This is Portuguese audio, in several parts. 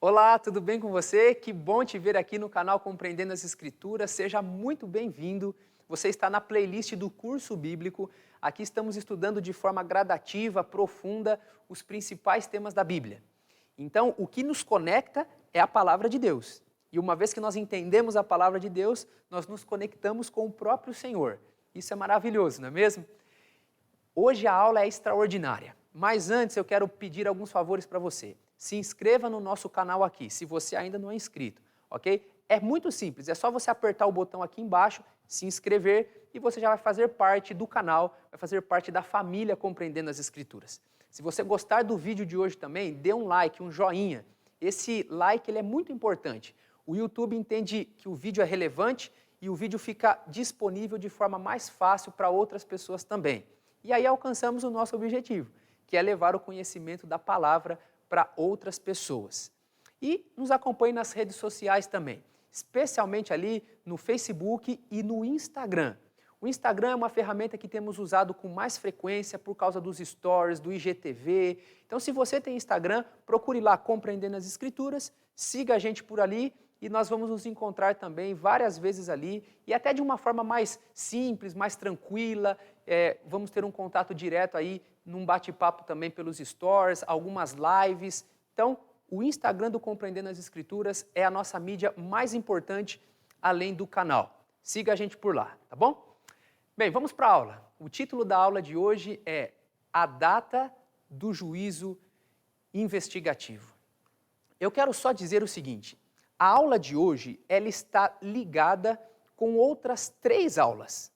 Olá, tudo bem com você? Que bom te ver aqui no canal Compreendendo as Escrituras. Seja muito bem-vindo. Você está na playlist do curso bíblico. Aqui estamos estudando de forma gradativa, profunda, os principais temas da Bíblia. Então, o que nos conecta é a palavra de Deus. E uma vez que nós entendemos a palavra de Deus, nós nos conectamos com o próprio Senhor. Isso é maravilhoso, não é mesmo? Hoje a aula é extraordinária, mas antes eu quero pedir alguns favores para você. Se inscreva no nosso canal aqui, se você ainda não é inscrito, ok? É muito simples, é só você apertar o botão aqui embaixo, se inscrever e você já vai fazer parte do canal, vai fazer parte da família Compreendendo as Escrituras. Se você gostar do vídeo de hoje também, dê um like, um joinha. Esse like ele é muito importante. O YouTube entende que o vídeo é relevante e o vídeo fica disponível de forma mais fácil para outras pessoas também. E aí alcançamos o nosso objetivo, que é levar o conhecimento da palavra para outras pessoas. E nos acompanhe nas redes sociais também, especialmente ali no Facebook e no Instagram. O Instagram é uma ferramenta que temos usado com mais frequência por causa dos stories, do IGTV. Então, se você tem Instagram, procure lá Compreendendo as Escrituras, siga a gente por ali e nós vamos nos encontrar também várias vezes ali e até de uma forma mais simples, mais tranquila. Vamos ter um contato direto aí num bate-papo também pelos stories, algumas lives. Então, o Instagram do Compreendendo as Escrituras é a nossa mídia mais importante além do canal. Siga a gente por lá, tá bom? Bem, vamos para a aula. O título da aula de hoje é A Data do Juízo Investigativo. Eu quero só dizer o seguinte, a aula de hoje ela está ligada com outras 3 aulas.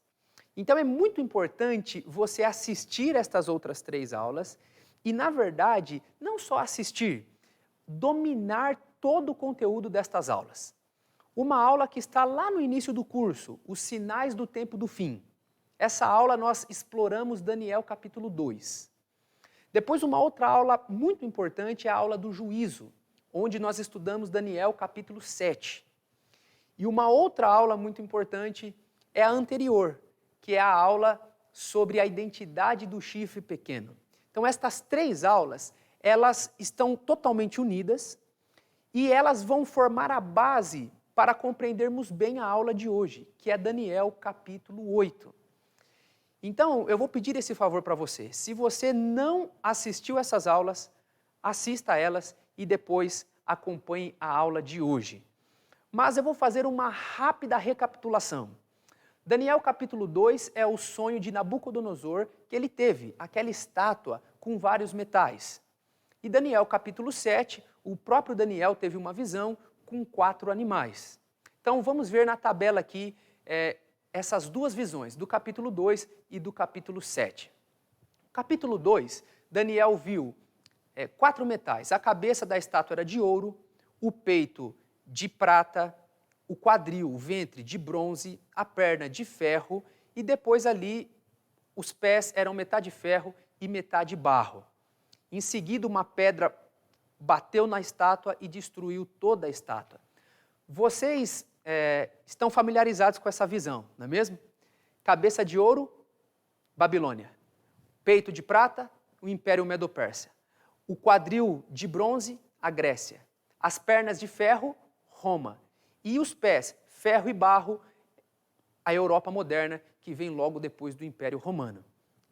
Então é muito importante você assistir estas outras 3 aulas e, na verdade, não só assistir, dominar todo o conteúdo destas aulas. Uma aula que está lá no início do curso, Os Sinais do Tempo do Fim. Essa aula nós exploramos Daniel capítulo 2. Depois uma outra aula muito importante é a aula do juízo, onde nós estudamos Daniel capítulo 7. E uma outra aula muito importante é a anterior, que é a aula sobre a identidade do chifre pequeno. Então estas 3 aulas, elas estão totalmente unidas e elas vão formar a base para compreendermos bem a aula de hoje, que é Daniel capítulo 8. Então, eu vou pedir esse favor para você. Se você não assistiu essas aulas, assista a elas e depois acompanhe a aula de hoje. Mas eu vou fazer uma rápida recapitulação. Daniel capítulo 2 é o sonho de Nabucodonosor que ele teve, aquela estátua com vários metais. E Daniel capítulo 7, o próprio Daniel teve uma visão com 4 animais. Então vamos ver na tabela aqui essas 2 visões, do capítulo 2 e do capítulo 7. Capítulo 2, Daniel viu 4 metais. A cabeça da estátua era de ouro, o peito de prata, o quadril, o ventre de bronze, a perna de ferro e depois ali os pés eram metade ferro e metade barro. Em seguida uma pedra bateu na estátua e destruiu toda a estátua. Vocês estão familiarizados com essa visão, não é mesmo? Cabeça de ouro, Babilônia. Peito de prata, o Império Medo-Persa. O quadril de bronze, a Grécia. As pernas de ferro, Roma. E os pés, ferro e barro, a Europa moderna, que vem logo depois do Império Romano.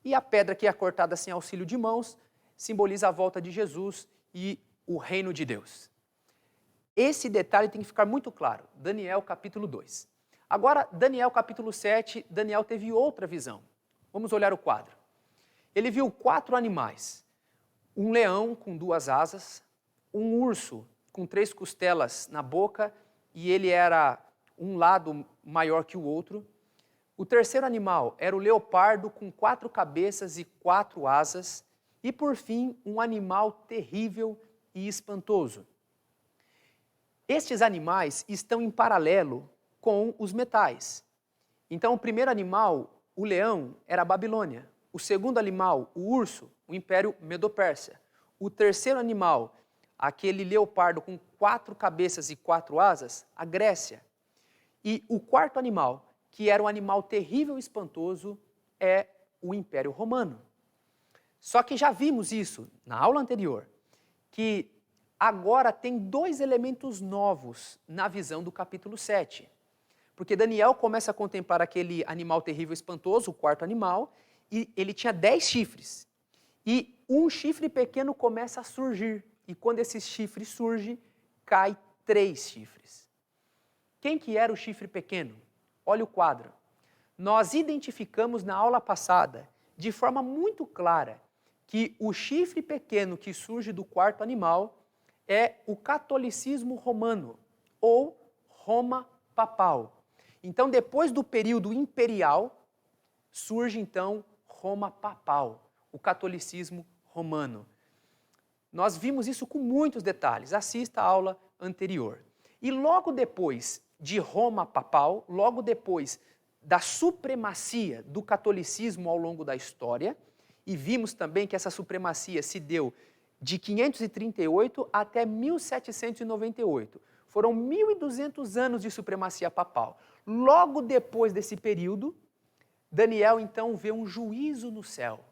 E a pedra que é cortada sem auxílio de mãos, simboliza a volta de Jesus e o reino de Deus. Esse detalhe tem que ficar muito claro. Daniel capítulo 2. Agora, Daniel capítulo 7, Daniel teve outra visão. Vamos olhar o quadro. Ele viu 4 animais. Um leão com 2 asas, um urso com 3 costelas na boca, e ele era um lado maior que o outro. O terceiro animal era o leopardo com 4 cabeças e 4 asas. E por fim, um animal terrível e espantoso. Estes animais estão em paralelo com os metais. Então, o primeiro animal, o leão, era a Babilônia. O segundo animal, o urso, o Império Medo-Pérsia. O terceiro animal, aquele leopardo com 4 cabeças e 4 asas, a Grécia. E o quarto animal, que era um animal terrível e espantoso, é o Império Romano. Só que já vimos isso na aula anterior, que agora tem dois elementos novos na visão do capítulo 7. Porque Daniel começa a contemplar aquele animal terrível e espantoso, o quarto animal, e ele tinha 10 chifres. E um chifre pequeno começa a surgir. E quando esse chifre surge, cai 3 chifres. Quem que era o chifre pequeno? Olha o quadro. Nós identificamos na aula passada, de forma muito clara, que o chifre pequeno que surge do quarto animal é o catolicismo romano, ou Roma papal. Então, depois do período imperial, surge então Roma papal, o catolicismo romano. Nós vimos isso com muitos detalhes, assista a aula anterior. E logo depois de Roma papal, logo depois da supremacia do catolicismo ao longo da história, e vimos também que essa supremacia se deu de 538 até 1798. Foram 1.200 anos de supremacia papal. Logo depois desse período, Daniel então vê um juízo no céu.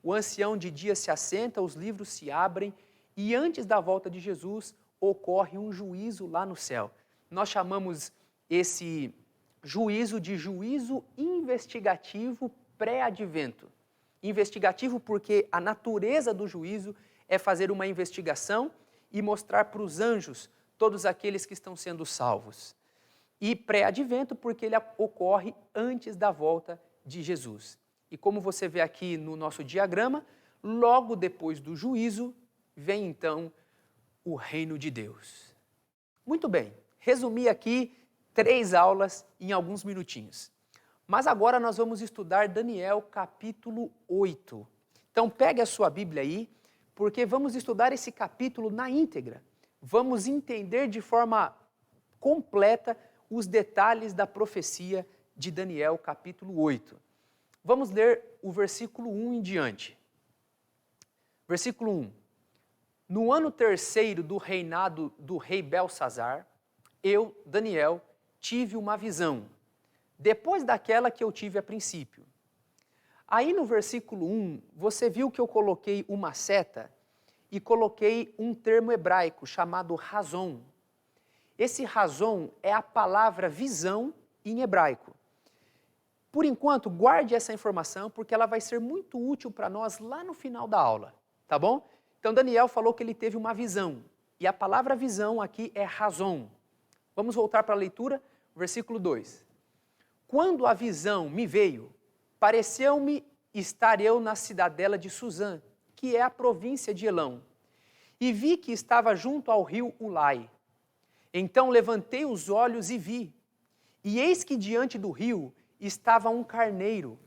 O ancião de dia se assenta, os livros se abrem e antes da volta de Jesus ocorre um juízo lá no céu. Nós chamamos esse juízo de juízo investigativo pré-advento. Investigativo porque a natureza do juízo é fazer uma investigação e mostrar para os anjos todos aqueles que estão sendo salvos. E pré-advento porque ele ocorre antes da volta de Jesus. E como você vê aqui no nosso diagrama, logo depois do juízo, vem então o reino de Deus. Muito bem, resumi aqui 3 aulas em alguns minutinhos. Mas agora nós vamos estudar Daniel capítulo 8. Então pegue a sua Bíblia aí, porque vamos estudar esse capítulo na íntegra. Vamos entender de forma completa os detalhes da profecia de Daniel capítulo 8. Vamos ler o versículo 1 em diante. Versículo 1. No ano 3º do reinado do rei Belsazar, eu, Daniel, tive uma visão, depois daquela que eu tive a princípio. Aí no versículo 1, você viu que eu coloquei uma seta e coloquei um termo hebraico chamado razon. Esse razon é a palavra visão em hebraico. Por enquanto, guarde essa informação porque ela vai ser muito útil para nós lá no final da aula, tá bom? Então Daniel falou que ele teve uma visão e a palavra visão aqui é razon. Vamos voltar para a leitura, versículo 2. Quando a visão me veio, pareceu-me estar eu na cidadela de Suzã, que é a província de Elão, e vi que estava junto ao rio Ulai. Então levantei os olhos e vi, e eis que diante do rio estava um carneiro,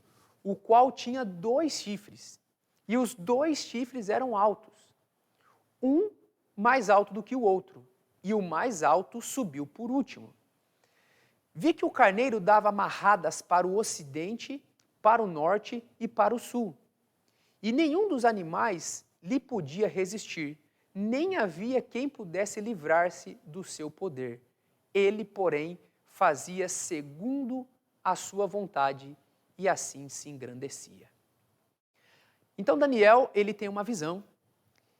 o qual tinha 2 chifres, e os 2 chifres eram altos, um mais alto do que o outro, e o mais alto subiu por último. Vi que o carneiro dava amarradas para o ocidente, para o norte e para o sul. E nenhum dos animais lhe podia resistir, nem havia quem pudesse livrar-se do seu poder. Ele, porém, fazia segundo a sua vontade e assim se engrandecia. Então Daniel, ele tem uma visão.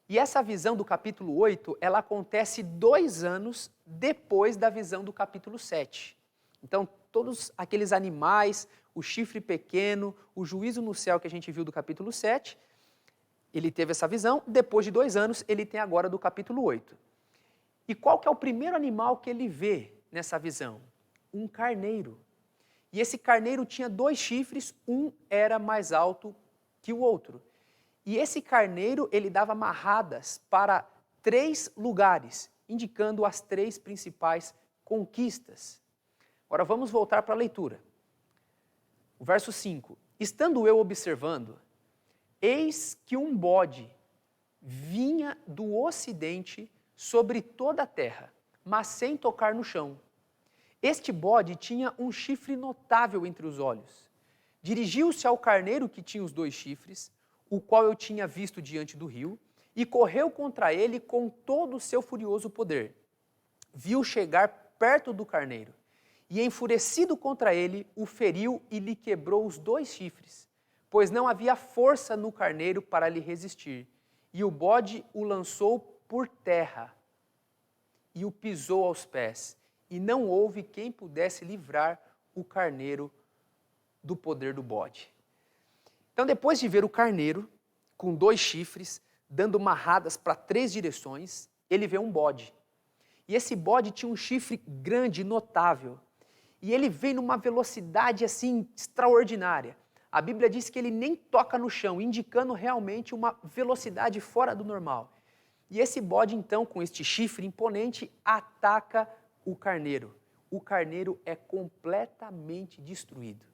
E essa visão do capítulo 8, ela acontece 2 anos depois da visão do capítulo 7. Então, todos aqueles animais, o chifre pequeno, o juízo no céu que a gente viu do capítulo 7, ele teve essa visão, depois de 2 anos, ele tem agora do capítulo 8. E qual que é o primeiro animal que ele vê nessa visão? Um carneiro. E esse carneiro tinha 2 chifres, um era mais alto que o outro. E esse carneiro, ele dava amarradas para 3 lugares, indicando as 3 principais conquistas. Agora vamos voltar para a leitura. O verso 5. Estando eu observando, eis que um bode vinha do ocidente sobre toda a terra, mas sem tocar no chão. Este bode tinha um chifre notável entre os olhos. Dirigiu-se ao carneiro que tinha os 2 chifres, o qual eu tinha visto diante do rio, e correu contra ele com todo o seu furioso poder. Viu chegar perto do carneiro, e enfurecido contra ele, o feriu e lhe quebrou os 2 chifres, pois não havia força no carneiro para lhe resistir. E o bode o lançou por terra e o pisou aos pés. E não houve quem pudesse livrar o carneiro do poder do bode. Então, depois de ver o carneiro com 2 chifres, dando marradas para 3 direções, ele vê um bode. E esse bode tinha um chifre grande, notável. E ele vem numa velocidade assim extraordinária. A Bíblia diz que ele nem toca no chão, indicando realmente uma velocidade fora do normal. E esse bode, então, com este chifre imponente, ataca o carneiro. O carneiro é completamente destruído.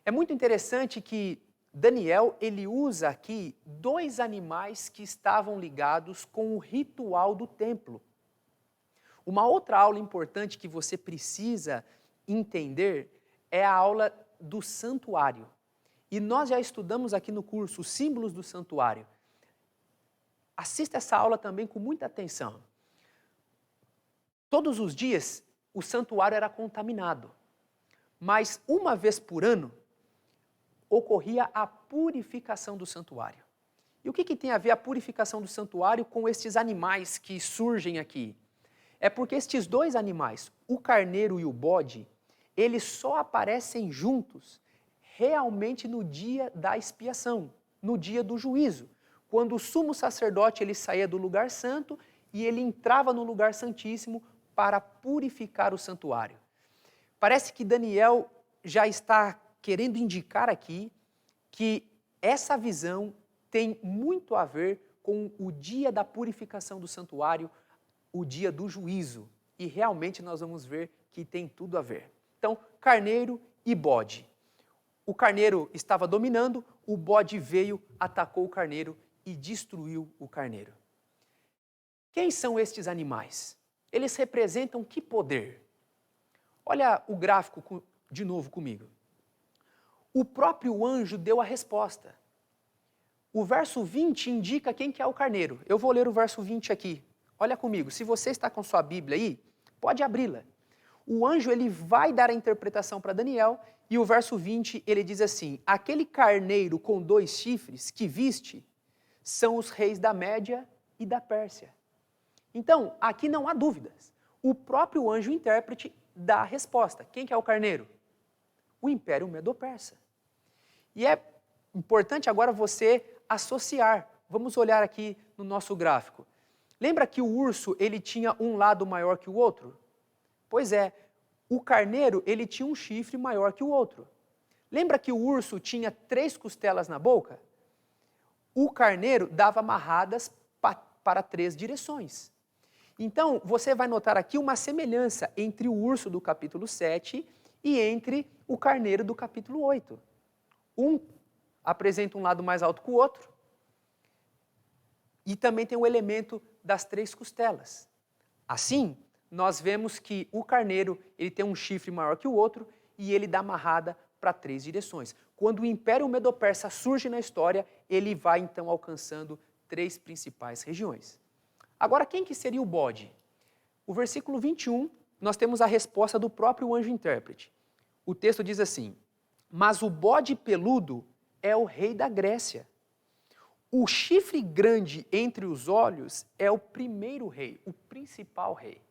É muito interessante que Daniel, ele usa aqui 2 animais que estavam ligados com o ritual do templo. Uma outra aula importante que você precisa entender é a aula do santuário. E nós já estudamos aqui no curso os símbolos do santuário. Assista essa aula também com muita atenção. Todos os dias o santuário era contaminado, mas uma vez por ano ocorria a purificação do santuário. E o que tem a ver a purificação do santuário com estes animais que surgem aqui? É porque estes 2 animais, o carneiro e o bode, eles só aparecem juntos realmente no dia da expiação, no dia do juízo, quando o sumo sacerdote ele saía do lugar santo e ele entrava no lugar santíssimo para purificar o santuário. Parece que Daniel já está querendo indicar aqui que essa visão tem muito a ver com o dia da purificação do santuário, o dia do juízo. E realmente nós vamos ver que tem tudo a ver. Então, carneiro e bode. O carneiro estava dominando, o bode veio, atacou o carneiro e destruiu o carneiro. Quem são estes animais? Eles representam que poder? Olha o gráfico de novo comigo. O próprio anjo deu a resposta. O verso 20 indica quem que é o carneiro. Eu vou ler o verso 20 aqui. Olha comigo, se você está com sua Bíblia aí, pode abri-la. O anjo ele vai dar a interpretação para Daniel e o verso 20 ele diz assim: aquele carneiro com 2 chifres que viste são os reis da Média e da Pérsia. Então, aqui não há dúvidas. O próprio anjo intérprete dá a resposta. Quem que é o carneiro? O Império Medo-Persa. E é importante agora você associar. Vamos olhar aqui no nosso gráfico. Lembra que o urso ele tinha um lado maior que o outro? Pois é, o carneiro ele tinha um chifre maior que o outro. Lembra que o urso tinha 3 costelas na boca? O carneiro dava amarradas para 3 direções. Então, você vai notar aqui uma semelhança entre o urso do capítulo 7 e entre o carneiro do capítulo 8. Um apresenta um lado mais alto que o outro e também tem o elemento das 3 costelas. Assim, nós vemos que o carneiro ele tem um chifre maior que o outro e ele dá amarrada para 3 direções. Quando o Império Medo-Persa surge na história, ele vai então alcançando 3 principais regiões. Agora, quem que seria o bode? O versículo 21, nós temos a resposta do próprio anjo intérprete. O texto diz assim: mas o bode peludo é o rei da Grécia. O chifre grande entre os olhos é o primeiro rei, o principal rei.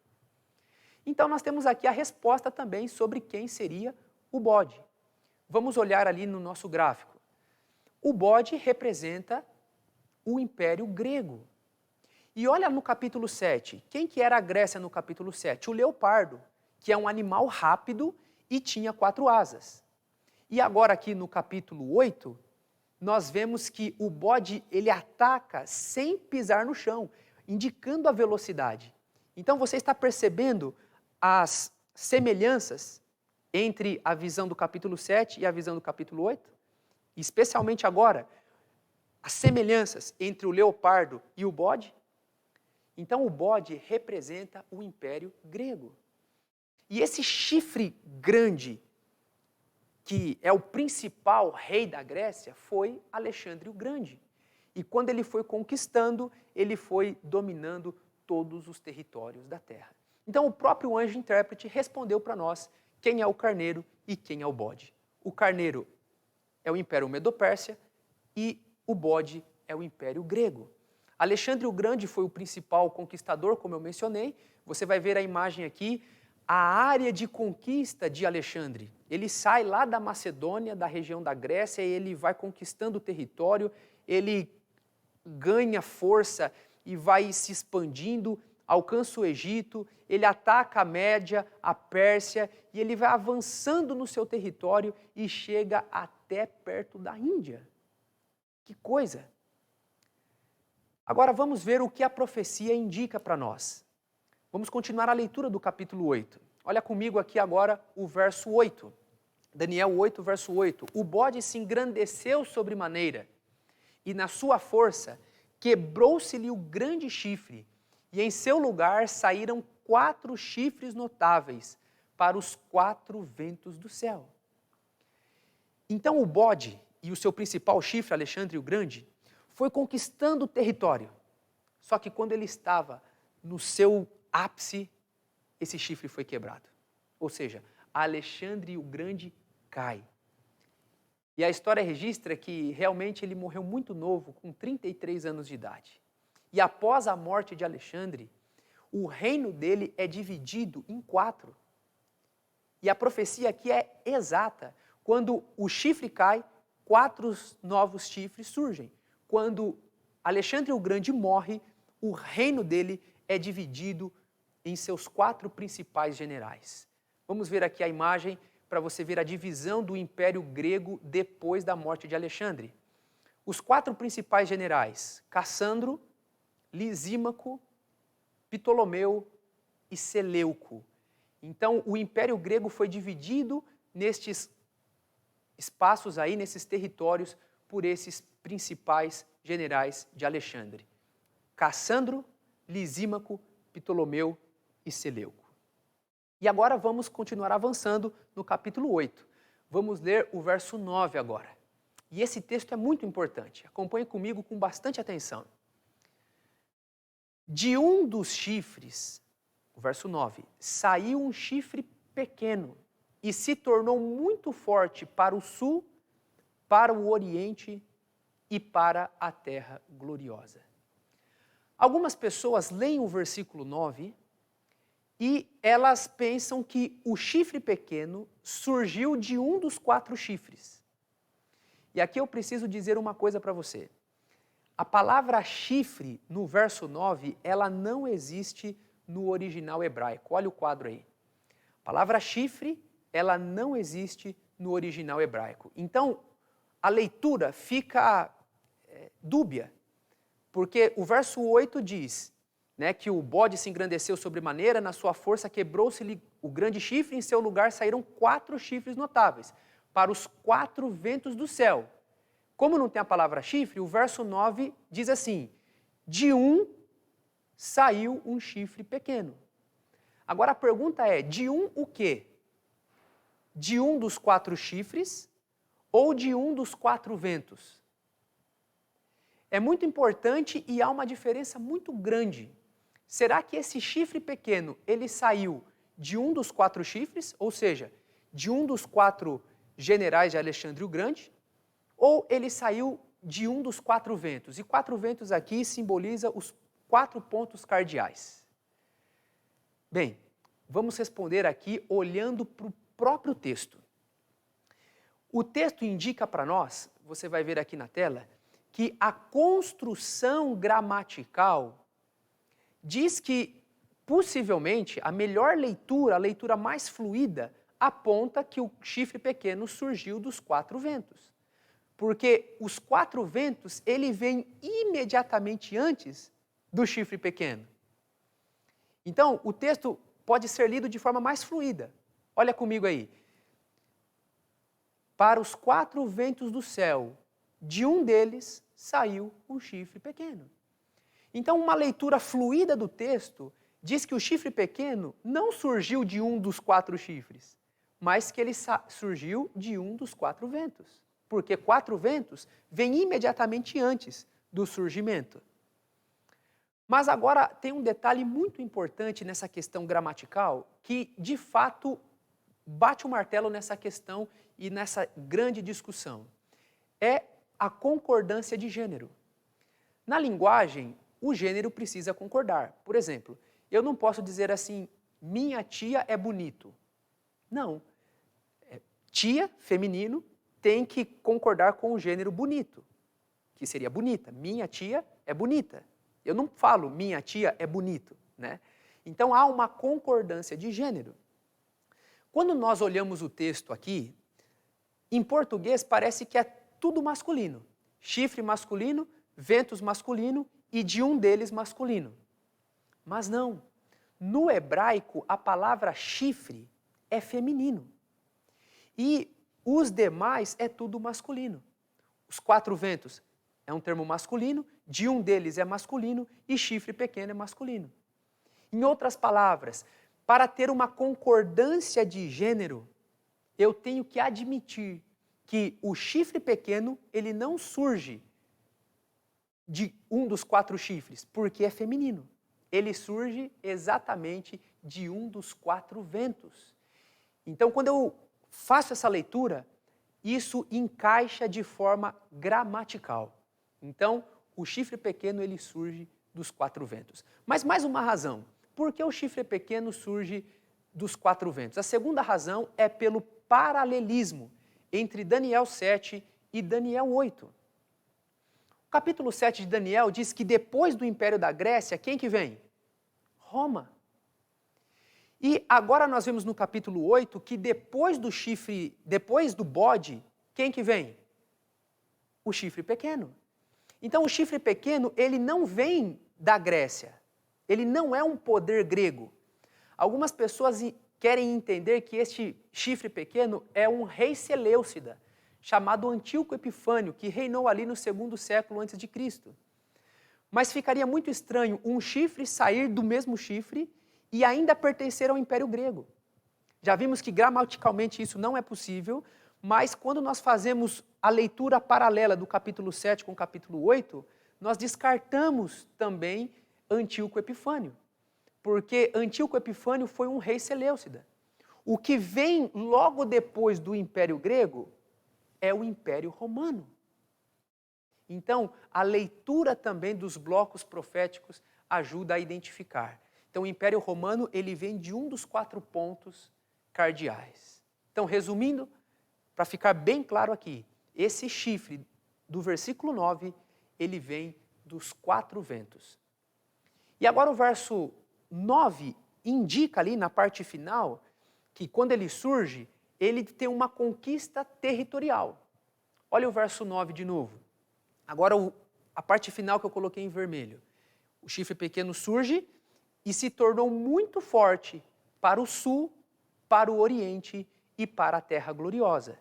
Então, nós temos aqui a resposta também sobre quem seria o bode. Vamos olhar ali no nosso gráfico. O bode representa o Império Grego. E olha no capítulo 7, quem que era a Grécia no capítulo 7? O leopardo, que é um animal rápido e tinha 4 asas. E agora aqui no capítulo 8, nós vemos que o bode ele ataca sem pisar no chão, indicando a velocidade. Então você está percebendo as semelhanças entre a visão do capítulo 7 e a visão do capítulo 8? Especialmente agora, as semelhanças entre o leopardo e o bode? Então o bode representa o Império Grego. E esse chifre grande, que é o principal rei da Grécia, foi Alexandre o Grande. E quando ele foi conquistando, ele foi dominando todos os territórios da terra. Então o próprio anjo intérprete respondeu para nós quem é o carneiro e quem é o bode. O carneiro é o Império Medo-Pérsia e o bode é o Império Grego. Alexandre o Grande foi o principal conquistador, como eu mencionei. Você vai ver a imagem aqui, a área de conquista de Alexandre. Ele sai lá da Macedônia, da região da Grécia, e ele vai conquistando o território, ele ganha força e vai se expandindo, alcança o Egito, ele ataca a Média, a Pérsia, e ele vai avançando no seu território e chega até perto da Índia. Que coisa! Agora vamos ver o que a profecia indica para nós. Vamos continuar a leitura do capítulo 8. Olha comigo aqui agora o verso 8. Daniel 8, verso 8. O bode se engrandeceu sobremaneira, e na sua força quebrou-se-lhe o grande chifre, e em seu lugar saíram 4 chifres notáveis para os 4 ventos do céu. Então o bode e o seu principal chifre, Alexandre o Grande, foi conquistando o território. Só que quando ele estava no seu ápice, esse chifre foi quebrado. Ou seja, Alexandre o Grande cai. E a história registra que realmente ele morreu muito novo, com 33 anos de idade. E após a morte de Alexandre, o reino dele é dividido em 4. E a profecia aqui é exata. Quando o chifre cai, 4 novos chifres surgem. Quando Alexandre o Grande morre, o reino dele é dividido em seus 4 principais generais. Vamos ver aqui a imagem para você ver a divisão do Império Grego depois da morte de Alexandre. Os 4 principais generais, Cassandro, Lisímaco, Ptolomeu e Seleuco. Então, o Império Grego foi dividido nestes espaços aí, nesses territórios, por esses principais generais de Alexandre. Cassandro, Lisímaco, Ptolomeu e Seleuco. E agora vamos continuar avançando no capítulo 8. Vamos ler o verso 9 agora. E esse texto é muito importante. Acompanhe comigo com bastante atenção. De um dos chifres, o verso 9, saiu um chifre pequeno e se tornou muito forte para o sul, para o oriente e para a terra gloriosa. Algumas pessoas leem o versículo 9 e elas pensam que o chifre pequeno surgiu de um dos 4 chifres. E aqui eu preciso dizer uma coisa para você. A palavra chifre, no verso 9, ela não existe no original hebraico. Olha o quadro aí. A palavra chifre, ela não existe no original hebraico. Então, a leitura fica dúbia, porque o verso 8 diz, que o bode se engrandeceu sobremaneira, na sua força quebrou-se-lhe o grande chifre, em seu lugar saíram 4 chifres notáveis, para os 4 ventos do céu. Como não tem a palavra chifre, o verso 9 diz assim, de um saiu um chifre pequeno. Agora a pergunta é, de um o quê? De um dos 4 chifres ou de um dos 4 ventos? É muito importante e há uma diferença muito grande. Será que esse chifre pequeno, ele saiu de um dos 4 chifres, ou seja, de um dos 4 generais de Alexandre o Grande, ou ele saiu de um dos 4 ventos? E 4 ventos aqui simboliza os 4 pontos cardeais. Bem, vamos responder aqui olhando para o próprio texto. O texto indica para nós, você vai ver aqui na tela, que a construção gramatical diz que, possivelmente, a melhor leitura, a leitura mais fluida, aponta que o chifre pequeno surgiu dos 4 ventos. Porque os 4 ventos, ele vem imediatamente antes do chifre pequeno. Então, o texto pode ser lido de forma mais fluida. Olha comigo aí. Para os 4 ventos do céu, de um deles saiu um chifre pequeno. Então, uma leitura fluida do texto diz que o chifre pequeno não surgiu de um dos 4 chifres, mas que ele surgiu de um dos 4 ventos. Porque 4 ventos vêm imediatamente antes do surgimento. Mas agora tem um detalhe muito importante nessa questão gramatical que, de fato, bate o martelo nessa questão e nessa grande discussão. é a concordância de gênero. Na linguagem, o gênero precisa concordar. Por exemplo, eu não posso dizer assim, minha tia é bonito. Não. Tia, feminino, tem que concordar com o gênero bonito, que seria bonita. Minha tia é bonita. Eu não falo minha tia é bonito, né? Então há uma concordância de gênero. Quando nós olhamos o texto aqui, em português parece que é tudo masculino. Chifre masculino, ventos masculino e de um deles masculino. Mas não. No hebraico, a palavra chifre é feminino. E os demais é tudo masculino. Os 4 ventos é um termo masculino, de um deles é masculino e chifre pequeno é masculino. Em outras palavras, para ter uma concordância de gênero, eu tenho que admitir que o chifre pequeno, ele não surge de um dos 4 chifres, porque é feminino. Ele surge exatamente de um dos 4 ventos. Então, quando eu faço essa leitura, isso encaixa de forma gramatical. Então, o chifre pequeno, ele surge dos 4 ventos. Mas mais uma razão. Por que o chifre pequeno surge dos 4 ventos? A segunda razão é pelo paralelismo entre Daniel 7 e Daniel 8. O capítulo 7 de Daniel diz que depois do Império da Grécia, quem que vem? Roma. E agora nós vemos no capítulo 8 que depois do chifre, depois do bode, quem que vem? O chifre pequeno. Então o chifre pequeno, ele não vem da Grécia. Ele não é um poder grego. Algumas pessoas querem entender que este chifre pequeno é um rei Seleucida, chamado Antíoco Epifânio, que reinou ali no 2º século antes de Cristo. Mas ficaria muito estranho um chifre sair do mesmo chifre e ainda pertencer ao Império Grego. Já vimos que gramaticalmente isso não é possível, mas quando nós fazemos a leitura paralela do capítulo 7 com o capítulo 8, nós descartamos também Antíoco Epifânio, porque Antíoco Epifânio foi um rei Seleucida. O que vem logo depois do Império Grego é o Império Romano. Então, a leitura também dos blocos proféticos ajuda a identificar. Então, o Império Romano, ele vem de um dos 4 pontos cardeais. Então, resumindo, para ficar bem claro aqui, esse chifre do versículo 9, ele vem dos 4 ventos. E agora o verso 9 indica ali na parte final que quando ele surge, ele tem uma conquista territorial. Olha o verso 9 de novo. Agora a parte final que eu coloquei em vermelho. O chifre pequeno surge e se tornou muito forte para o sul, para o oriente e para a terra gloriosa.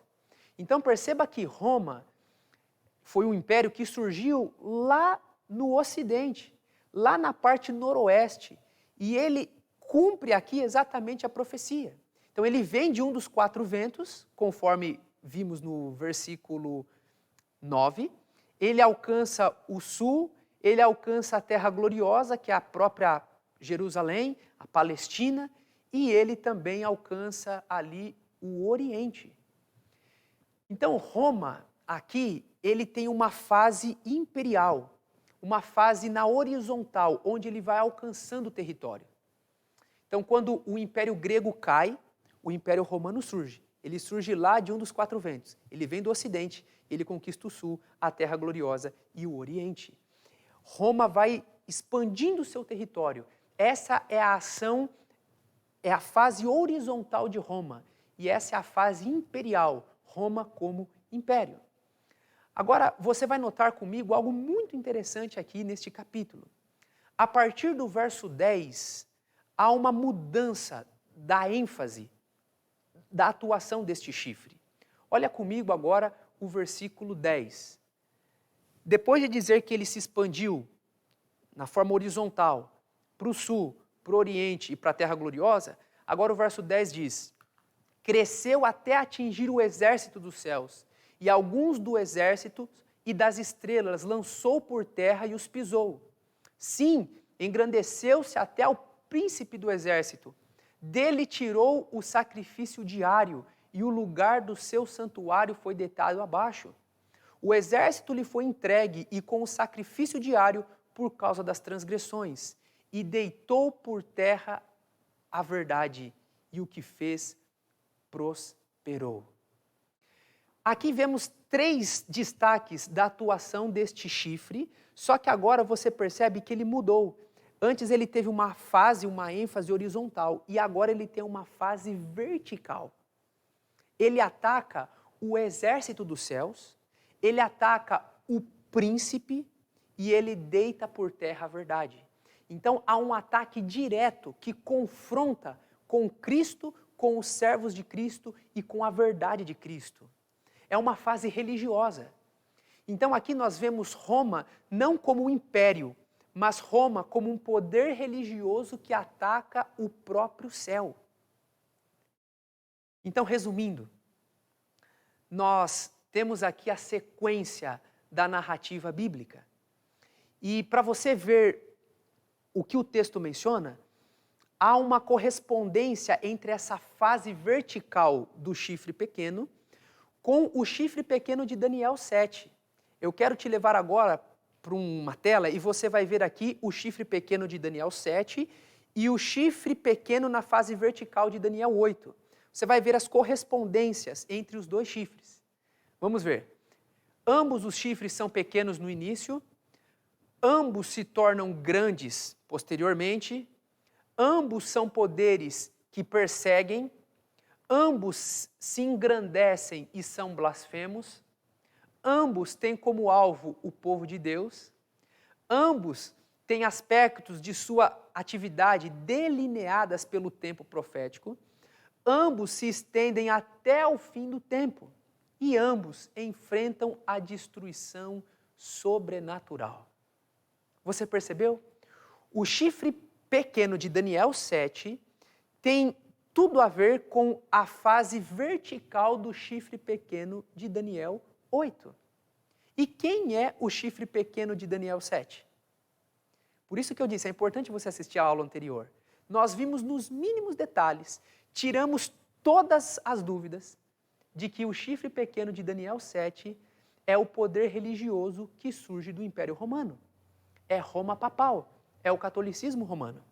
Então perceba que Roma foi um império que surgiu lá no ocidente, lá na parte noroeste, e ele cumpre aqui exatamente a profecia. Então ele vem de um dos 4 ventos, conforme vimos no versículo 9, ele alcança o sul, ele alcança a terra gloriosa, que é a própria Jerusalém, a Palestina, e ele também alcança ali o Oriente. Então Roma, aqui, ele tem uma fase imperial, uma fase na horizontal, onde ele vai alcançando o território. Então, quando o Império Grego cai, o Império Romano surge. Ele surge lá de um dos 4 ventos. Ele vem do Ocidente, ele conquista o Sul, a Terra Gloriosa e o Oriente. Roma vai expandindo o seu território. Essa é a ação, é a fase horizontal de Roma. E essa é a fase imperial, Roma como império. Agora, você vai notar comigo algo muito interessante aqui neste capítulo. A partir do verso 10, há uma mudança da ênfase, da atuação deste chifre. Olha comigo agora o versículo 10. Depois de dizer que ele se expandiu na forma horizontal, para o sul, para o oriente e para a terra gloriosa, agora o verso 10 diz: cresceu até atingir o exército dos céus, e alguns do exército e das estrelas lançou por terra e os pisou. Sim, engrandeceu-se até o príncipe do exército. Dele tirou o sacrifício diário, e o lugar do seu santuário foi deitado abaixo. o exército lhe foi entregue e com o sacrifício diário por causa das transgressões, e deitou por terra a verdade, e o que fez prosperou. Aqui vemos 3 destaques da atuação deste chifre, só que agora você percebe que ele mudou. Antes ele teve uma fase, uma ênfase horizontal, e agora ele tem uma fase vertical. Ele ataca o exército dos céus, ele ataca o príncipe e ele deita por terra a verdade. Então há um ataque direto que confronta com Cristo, com os servos de Cristo e com a verdade de Cristo. É uma fase religiosa. Então aqui nós vemos Roma não como um império, mas Roma como um poder religioso que ataca o próprio céu. Então, resumindo, nós temos aqui a sequência da narrativa bíblica. E para você ver o que o texto menciona, há uma correspondência entre essa fase vertical do chifre pequeno com o chifre pequeno de Daniel 7. Eu quero te levar agora para uma tela e você vai ver aqui o chifre pequeno de Daniel 7 e o chifre pequeno na fase vertical de Daniel 8. Você vai ver as correspondências entre os 2 chifres. Vamos ver. Ambos os chifres são pequenos no início, ambos se tornam grandes posteriormente, ambos são poderes que perseguem, ambos se engrandecem e são blasfemos, ambos têm como alvo o povo de Deus, ambos têm aspectos de sua atividade delineadas pelo tempo profético, ambos se estendem até o fim do tempo e ambos enfrentam a destruição sobrenatural. Você percebeu? O chifre pequeno de Daniel 7 tem tudo a ver com a fase vertical do chifre pequeno de Daniel 8. E quem é o chifre pequeno de Daniel 7? Por isso que eu disse, é importante você assistir a aula anterior. Nós vimos nos mínimos detalhes, tiramos todas as dúvidas de que o chifre pequeno de Daniel 7 é o poder religioso que surge do Império Romano. É Roma papal, é o catolicismo romano.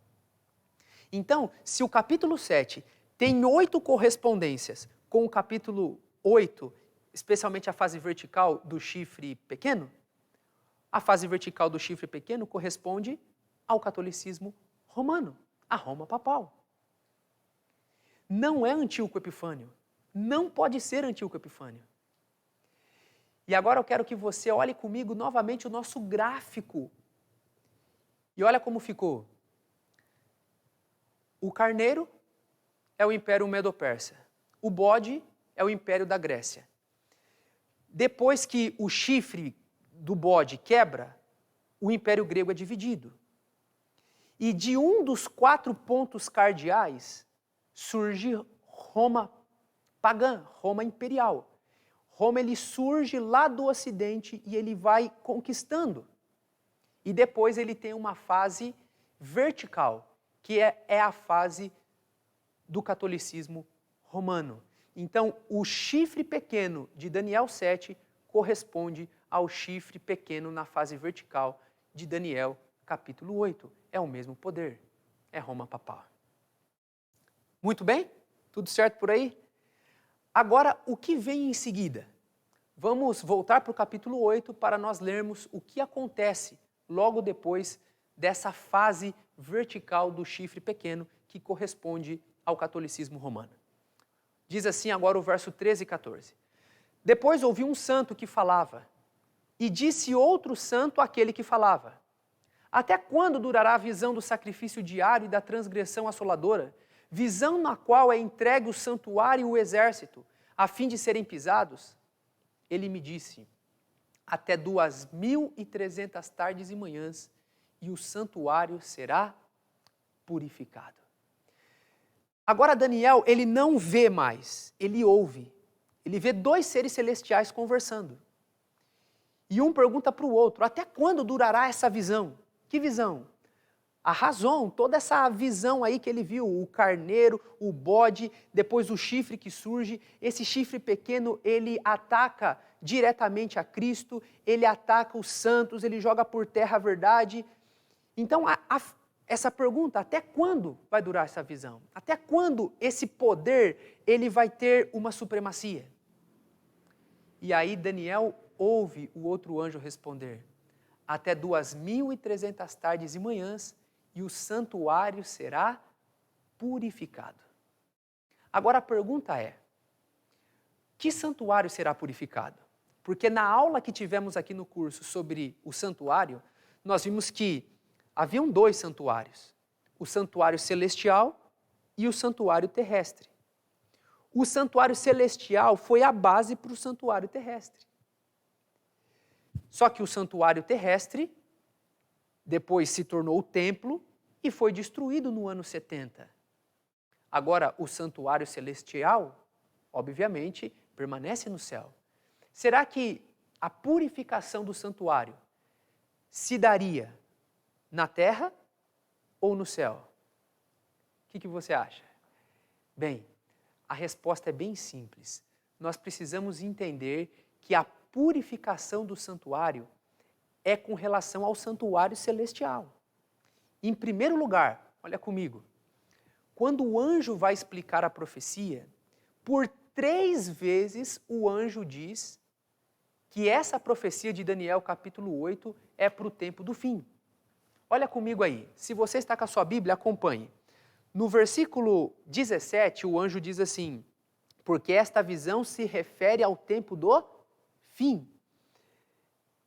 Então, se o capítulo 7 tem 8 correspondências com o capítulo 8, especialmente a fase vertical do chifre pequeno, a fase vertical do chifre pequeno corresponde ao catolicismo romano, a Roma papal. Não é Antíoco Epifânio, não pode ser Antíoco Epifânio. E agora eu quero que você olhe comigo novamente o nosso gráfico. E olha como ficou. O carneiro é o Império Medo-Persa. O bode é o Império da Grécia. Depois que o chifre do bode quebra, o Império Grego é dividido. E de um dos 4 pontos cardeais surge Roma pagã, Roma imperial. Roma ele surge lá do Ocidente e ele vai conquistando. E depois ele tem uma fase vertical, que é a fase do catolicismo romano. Então, o chifre pequeno de Daniel 7 corresponde ao chifre pequeno na fase vertical de Daniel capítulo 8. É o mesmo poder, é Roma papal. Muito bem? Tudo certo por aí? Agora, o que vem em seguida? Vamos voltar para o capítulo 8 para nós lermos o que acontece logo depois dessa fase vertical do chifre pequeno que corresponde ao catolicismo romano. Diz assim agora o verso 13 e 14. Depois ouvi um santo que falava, e disse outro santo àquele que falava: até quando durará a visão do sacrifício diário e da transgressão assoladora, visão na qual é entregue o santuário e o exército, a fim de serem pisados? Ele me disse: até 2.300 tardes e manhãs, e o santuário será purificado. Agora Daniel, ele não vê mais, ele ouve. Ele vê 2 seres celestiais conversando. E um pergunta para o outro: até quando durará essa visão? Que visão? A razão, toda essa visão aí que ele viu, o carneiro, o bode, depois o chifre que surge, esse chifre pequeno, ele ataca diretamente a Cristo, ele ataca os santos, ele joga por terra a verdade. Então, essa pergunta, até quando vai durar essa visão? Até quando esse poder, ele vai ter uma supremacia? E aí Daniel ouve o outro anjo responder, até 2.300 tardes e manhãs, e o santuário será purificado. Agora a pergunta é, que santuário será purificado? Porque na aula que tivemos aqui no curso sobre o santuário, nós vimos que haviam 2 santuários, o santuário celestial e o santuário terrestre. O santuário celestial foi a base para o santuário terrestre. Só que o santuário terrestre depois se tornou o templo e foi destruído no ano 70. Agora, o santuário celestial, obviamente, permanece no céu. Será que a purificação do santuário se daria na terra ou no céu? O que você acha? Bem, a resposta é bem simples. Nós precisamos entender que a purificação do santuário é com relação ao santuário celestial. Em primeiro lugar, olha comigo, quando o anjo vai explicar a profecia, por 3 vezes o anjo diz que essa profecia de Daniel capítulo 8 é para o tempo do fim. Olha comigo aí, se você está com a sua Bíblia, acompanhe. No versículo 17, o anjo diz assim, porque esta visão se refere ao tempo do fim.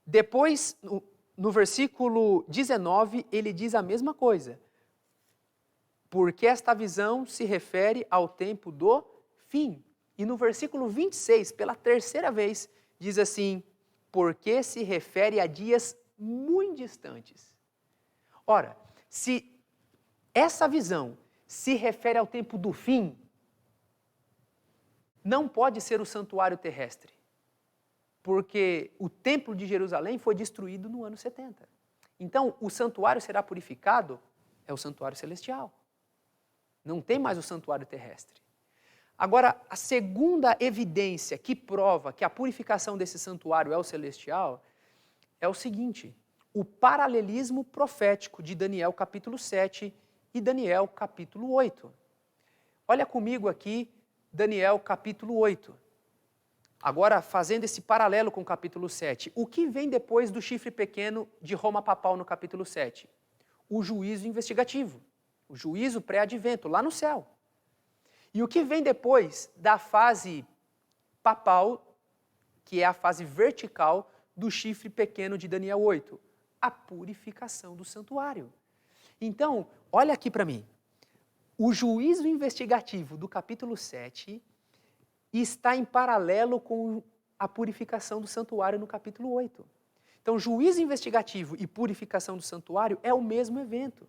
Depois, no versículo 19, ele diz a mesma coisa. Porque esta visão se refere ao tempo do fim. E no versículo 26, pela 3ª vez, diz assim, porque se refere a dias muito distantes. Ora, se essa visão se refere ao tempo do fim, não pode ser o santuário terrestre. Porque o templo de Jerusalém foi destruído no ano 70. Então, o santuário será purificado, é o santuário celestial. Não tem mais o santuário terrestre. Agora, a segunda evidência que prova que a purificação desse santuário é o celestial é o seguinte, o paralelismo profético de Daniel capítulo 7 e Daniel capítulo 8. Olha comigo aqui, Daniel capítulo 8. Agora, fazendo esse paralelo com o capítulo 7, o que vem depois do chifre pequeno de Roma papal no capítulo 7? O juízo investigativo, o juízo pré-advento, lá no céu. E o que vem depois da fase papal, que é a fase vertical do chifre pequeno de Daniel 8? A purificação do santuário. Então, olha aqui para mim, o juízo investigativo do capítulo 7 está em paralelo com a purificação do santuário no capítulo 8. Então, juízo investigativo e purificação do santuário é o mesmo evento.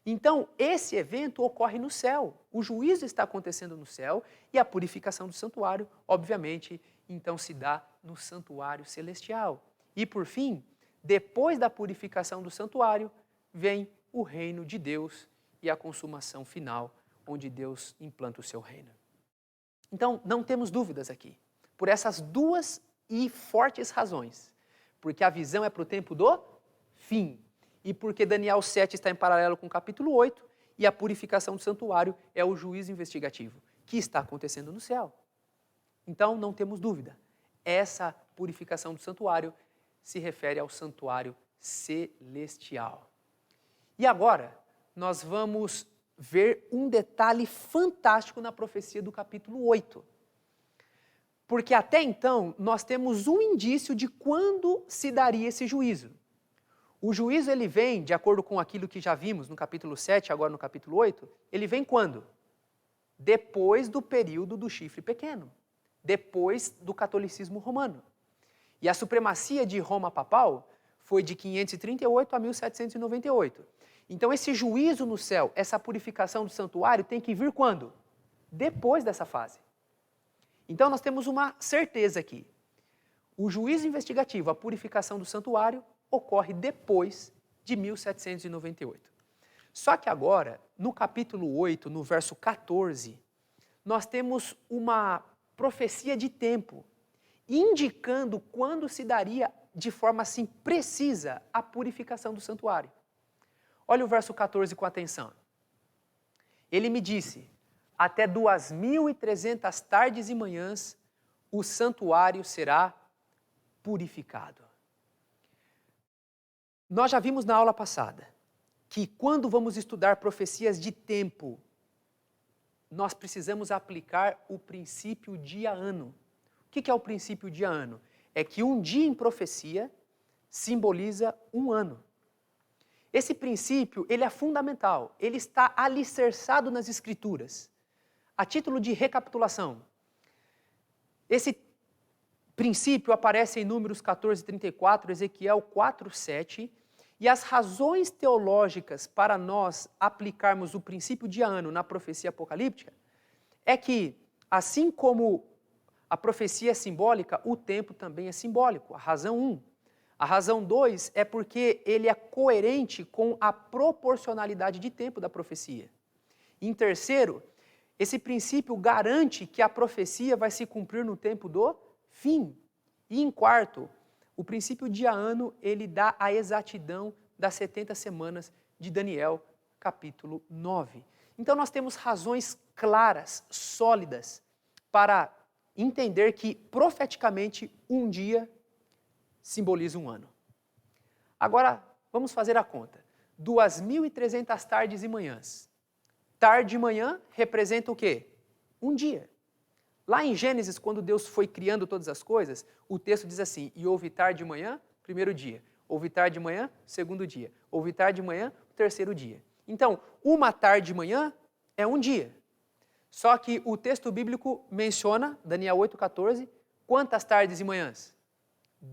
Então, esse evento ocorre no céu. O juízo está acontecendo no céu e a purificação do santuário, obviamente, então se dá no santuário celestial. E, por fim, depois da purificação do santuário, vem o reino de Deus e a consumação final, onde Deus implanta o seu reino. Então, não temos dúvidas aqui, por essas 2 e fortes razões. Porque a visão é para o tempo do fim, e porque Daniel 7 está em paralelo com o capítulo 8, e a purificação do santuário é o juízo investigativo, que está acontecendo no céu. Então, não temos dúvida, essa purificação do santuário se refere ao santuário celestial. E agora, nós vamos ver um detalhe fantástico na profecia do capítulo 8. Porque até então, nós temos um indício de quando se daria esse juízo. O juízo, ele vem, de acordo com aquilo que já vimos no capítulo 7, agora no capítulo 8, ele vem quando? Depois do período do chifre pequeno, depois do catolicismo romano. E a supremacia de Roma papal foi de 538 a 1798. Então, esse juízo no céu, essa purificação do santuário tem que vir quando? Depois dessa fase. Então, nós temos uma certeza aqui. O juízo investigativo, a purificação do santuário, ocorre depois de 1798. Só que agora, no capítulo 8, no verso 14, nós temos uma profecia de tempo, indicando quando se daria de forma assim precisa a purificação do santuário. Olha o verso 14 com atenção. Ele me disse, até 2.300 tardes e manhãs, o santuário será purificado. Nós já vimos na aula passada que quando vamos estudar profecias de tempo, nós precisamos aplicar o princípio dia-ano. O que é o princípio dia-ano? É que um dia em profecia simboliza um ano. Esse princípio, ele é fundamental, ele está alicerçado nas Escrituras. A título de recapitulação, esse princípio aparece em Números 14:34, Ezequiel 4:7, e as razões teológicas para nós aplicarmos o princípio dia-ano na profecia apocalíptica é que, assim como a profecia é simbólica, o tempo também é simbólico, a razão 1. A razão 2 é porque ele é coerente com a proporcionalidade de tempo da profecia. Em terceiro, esse princípio garante que a profecia vai se cumprir no tempo do fim. E em quarto, o princípio dia-ano, ele dá a exatidão das 70 semanas de Daniel, capítulo 9. Então nós temos razões claras, sólidas, para entender que profeticamente um dia simboliza um ano. Agora, vamos fazer a conta. 2.300 tardes e manhãs. Tarde e manhã representa o quê? Um dia. Lá em Gênesis, quando Deus foi criando todas as coisas, o texto diz assim, e houve tarde e manhã, primeiro dia. Houve tarde e manhã, segundo dia. Houve tarde e manhã, terceiro dia. Então, uma tarde e manhã é um dia. Só que o texto bíblico menciona, Daniel 8,14, quantas tardes e manhãs?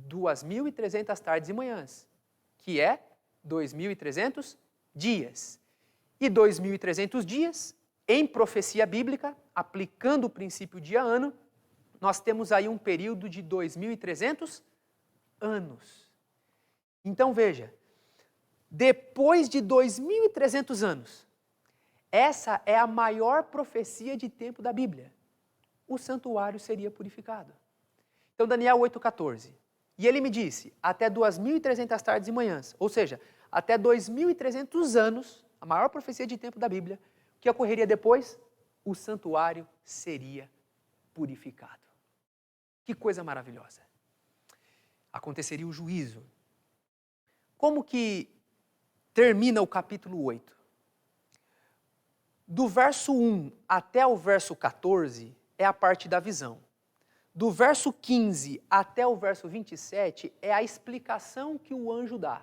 2.300 tardes e manhãs, que é 2.300 dias. E 2.300 dias, em profecia bíblica, aplicando o princípio dia-ano, nós temos aí um período de 2.300 anos. Então veja, depois de 2.300 anos, essa é a maior profecia de tempo da Bíblia. O santuário seria purificado. Então Daniel 8,14. E ele me disse, até 2.300 tardes e manhãs, ou seja, até 2.300 anos, a maior profecia de tempo da Bíblia, o que ocorreria depois? O santuário seria purificado. Que coisa maravilhosa. Aconteceria o juízo. Como que termina o capítulo 8? Do verso 1 até o verso 14 é a parte da visão. Do verso 15 até o verso 27 é a explicação que o anjo dá.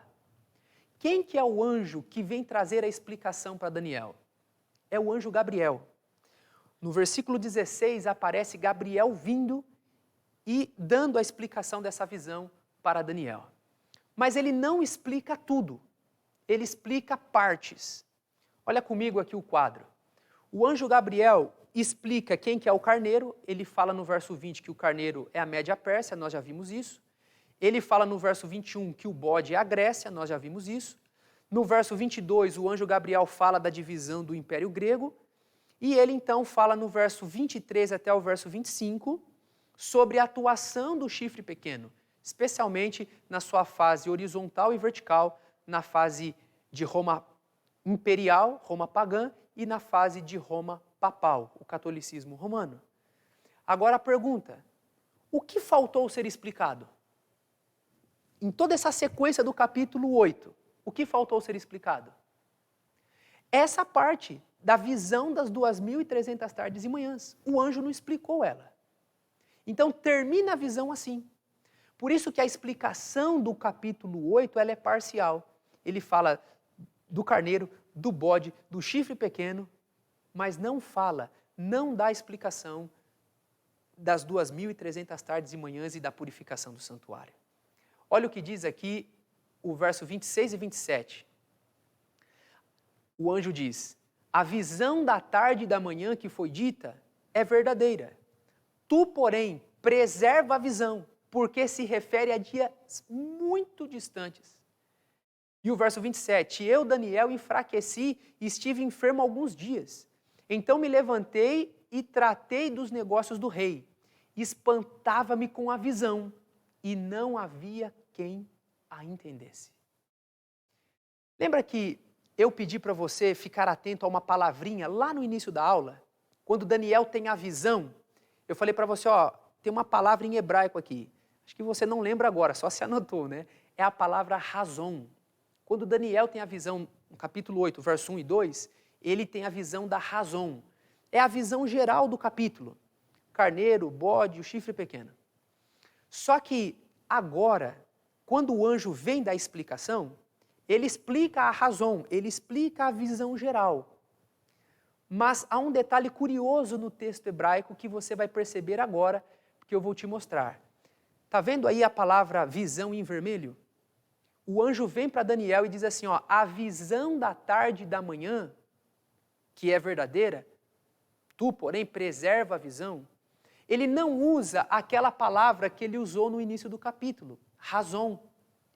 Quem que é o anjo que vem trazer a explicação para Daniel? É o anjo Gabriel. No versículo 16 aparece Gabriel vindo e dando a explicação dessa visão para Daniel. Mas ele não explica tudo, ele explica partes. Olha comigo aqui o quadro. O anjo Gabriel explica quem que é o carneiro, ele fala no verso 20 que o carneiro é a Média Pérsia, nós já vimos isso. Ele fala no verso 21 que o bode é a Grécia, nós já vimos isso. No verso 22, o anjo Gabriel fala da divisão do Império Grego. E ele então fala no verso 23 até o verso 25 sobre a atuação do chifre pequeno, especialmente na sua fase horizontal e vertical, na fase de Roma imperial, Roma pagã, e na fase de Roma papal, o catolicismo romano. Agora a pergunta, o que faltou ser explicado? Em toda essa sequência do capítulo 8, o que faltou ser explicado? Essa parte da visão das 2.300 tardes e manhãs. O anjo não explicou ela. Então termina a visão assim. Por isso que a explicação do capítulo 8 ela é parcial. Ele fala do carneiro, do bode, do chifre pequeno, mas não fala, não dá explicação das 2.300 tardes e manhãs e da purificação do santuário. Olha o que diz aqui o verso 26 e 27. O anjo diz, a visão da tarde e da manhã que foi dita é verdadeira. Tu, porém, preserva a visão, porque se refere a dias muito distantes. E o verso 27, eu, Daniel, enfraqueci e estive enfermo alguns dias. Então me levantei e tratei dos negócios do rei. Espantava-me com a visão, e não havia quem a entendesse. Lembra que eu pedi para você ficar atento a uma palavrinha lá no início da aula? Quando Daniel tem a visão, eu falei para você, tem uma palavra em hebraico aqui. Acho que você não lembra agora, só se anotou, né? É a palavra razão. Quando Daniel tem a visão, no capítulo 8, verso 1 e 2, ele tem a visão da razão. É a visão geral do capítulo. Carneiro, bode, o chifre pequeno. Só que agora, quando o anjo vem dar explicação, ele explica a razão, ele explica a visão geral. Mas há um detalhe curioso no texto hebraico que você vai perceber agora, que eu vou te mostrar. Está vendo aí a palavra visão em vermelho? O anjo vem para Daniel e diz assim, a visão da tarde e da manhã, que é verdadeira, tu, porém, preserva a visão. Ele não usa aquela palavra que ele usou no início do capítulo, razão.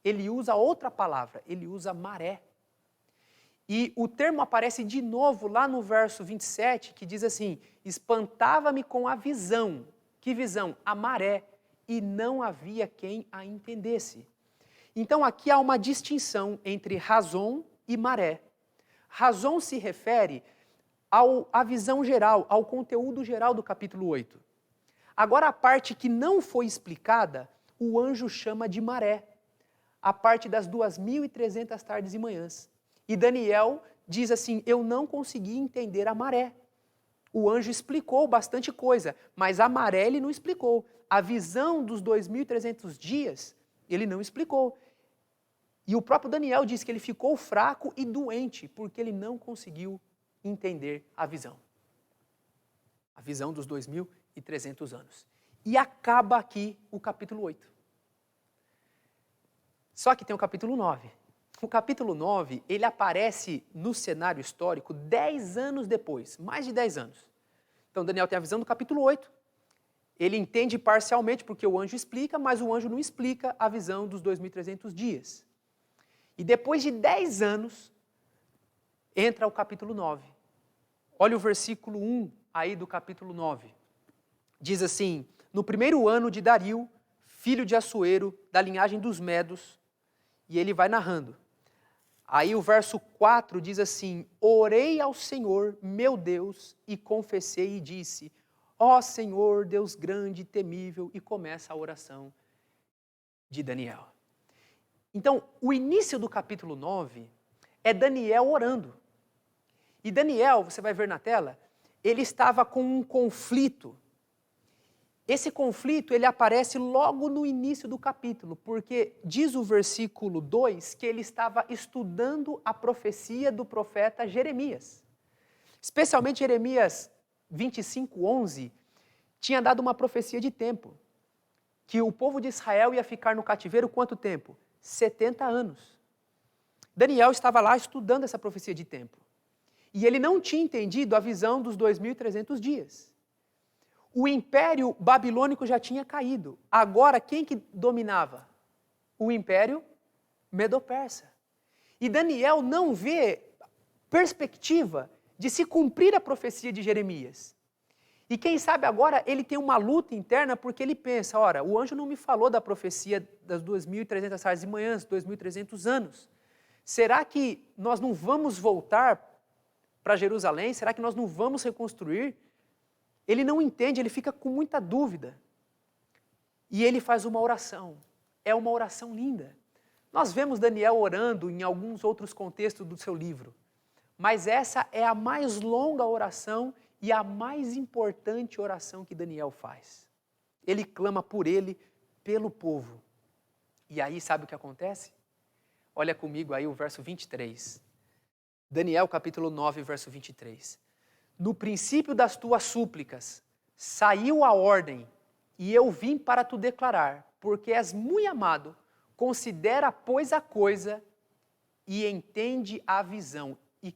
Ele usa outra palavra, ele usa maré. E o termo aparece de novo lá no verso 27, que diz assim, espantava-me com a visão. Que visão? A maré. E não havia quem a entendesse. Então aqui há uma distinção entre razão e maré. Razão se refere à visão geral, ao conteúdo geral do capítulo 8. Agora a parte que não foi explicada, o anjo chama de maré. A parte das 2.300 tardes e manhãs. E Daniel diz assim, eu não consegui entender a maré. O anjo explicou bastante coisa, mas a maré ele não explicou. A visão dos 2.300 dias, ele não explicou. E o próprio Daniel diz que ele ficou fraco e doente, porque ele não conseguiu entender a visão. A visão dos 2.300 anos. E acaba aqui o capítulo 8. Só que tem o capítulo 9. O capítulo 9, ele aparece no cenário histórico 10 anos depois, mais de 10 anos. Então Daniel tem a visão do capítulo 8. Ele entende parcialmente porque o anjo explica, mas o anjo não explica a visão dos 2.300 dias. E depois de 10 anos, entra o capítulo 9. Olha o versículo 1 aí do capítulo 9. Diz assim, no primeiro ano de Dario, filho de Assuero, da linhagem dos Medos, e ele vai narrando. Aí o verso 4 diz assim, orei ao Senhor, meu Deus, e confessei e disse, ó Senhor, Deus grande e temível, e começa a oração de Daniel. Então, o início do capítulo 9 é Daniel orando. E Daniel, você vai ver na tela, ele estava com um conflito. Esse conflito, ele aparece logo no início do capítulo, porque diz o versículo 2 que ele estava estudando a profecia do profeta Jeremias. Especialmente Jeremias 25:11, tinha dado uma profecia de tempo, que o povo de Israel ia ficar no cativeiro quanto tempo? 70 anos. Daniel estava lá estudando essa profecia de tempo. E ele não tinha entendido a visão dos 2.300 dias. O império babilônico já tinha caído. Agora, quem que dominava? O império medo-persa. E Daniel não vê perspectiva de se cumprir a profecia de Jeremias. E quem sabe agora ele tem uma luta interna porque ele pensa, ora, o anjo não me falou da profecia das 2.300 tardes e manhãs, 2.300 anos. Será que nós não vamos voltar para Jerusalém? Será que nós não vamos reconstruir? Ele não entende, ele fica com muita dúvida. E ele faz uma oração. É uma oração linda. Nós vemos Daniel orando em alguns outros contextos do seu livro. Mas essa é a mais longa oração e a mais importante oração que Daniel faz. Ele clama por ele, pelo povo. E aí sabe o que acontece? Olha comigo aí o verso 23. Daniel capítulo 9, verso 23. No princípio das tuas súplicas, saiu a ordem, e eu vim para te declarar, porque és muito amado, considera, pois, a coisa, e entende a visão. E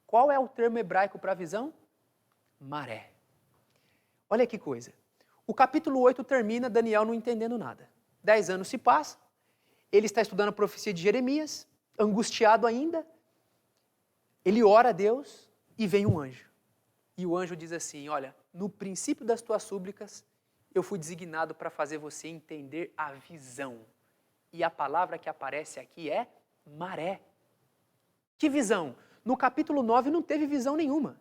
qual é o termo hebraico para a visão? Maré. Olha que coisa. O capítulo 8 termina, Daniel não entendendo nada. 10 anos se passam, ele está estudando a profecia de Jeremias, angustiado ainda, ele ora a Deus e vem um anjo. E o anjo diz assim, olha, no princípio das tuas súplicas, eu fui designado para fazer você entender a visão. E a palavra que aparece aqui é maré. Que visão? No capítulo 9 não teve visão nenhuma.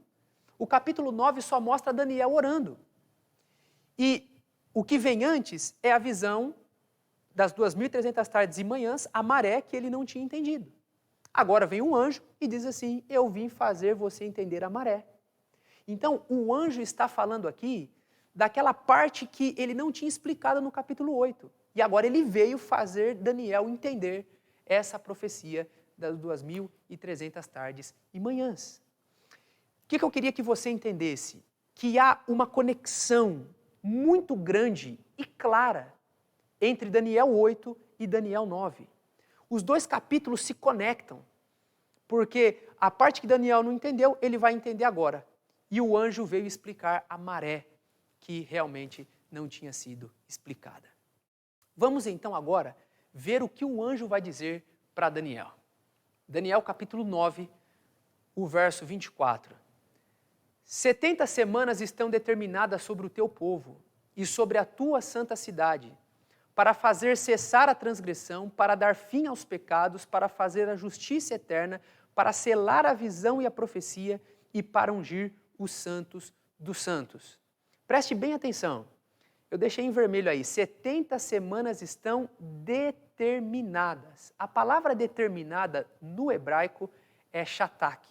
O capítulo 9 só mostra Daniel orando. E o que vem antes é a visão das 2.300 tardes e manhãs, a maré que ele não tinha entendido. Agora vem um anjo e diz assim, eu vim fazer você entender a maré. Então, o anjo está falando aqui daquela parte que ele não tinha explicado no capítulo 8. E agora ele veio fazer Daniel entender essa profecia das 2.300 tardes e manhãs. O que eu queria que você entendesse? Que há uma conexão muito grande e clara entre Daniel 8 e Daniel 9. Os dois capítulos se conectam, porque a parte que Daniel não entendeu, ele vai entender agora. E o anjo veio explicar a maré, que realmente não tinha sido explicada. Vamos então agora ver o que o anjo vai dizer para Daniel. Daniel capítulo 9, o verso 24. 70 semanas estão determinadas sobre o teu povo e sobre a tua santa cidade, para fazer cessar a transgressão, para dar fim aos pecados, para fazer a justiça eterna, para selar a visão e a profecia e para ungir os santos dos santos. Preste bem atenção. Eu deixei em vermelho aí. 70 semanas estão determinadas. A palavra determinada no hebraico é shatak.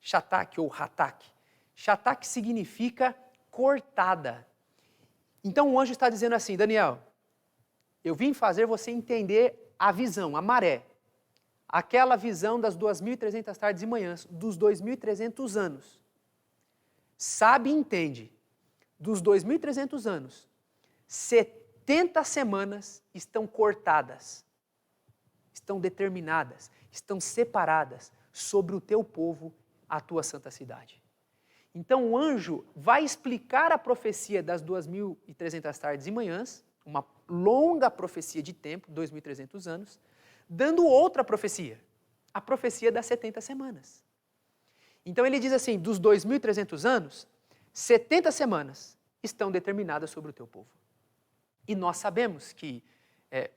Shatak ou hatak. Shatak significa cortada. Então o anjo está dizendo assim, Daniel, eu vim fazer você entender a visão, a maré. Aquela visão das 2.300 tardes e manhãs, dos 2.300 anos. Sabe e entende, dos 2.300 anos, 70 semanas estão cortadas, estão determinadas, estão separadas sobre o teu povo, a tua santa cidade. Então o anjo vai explicar a profecia das 2.300 tardes e manhãs, uma longa profecia de tempo, 2.300 anos, dando outra profecia, a profecia das 70 semanas. Então ele diz assim, dos 2.300 anos, 70 semanas estão determinadas sobre o teu povo. E nós sabemos que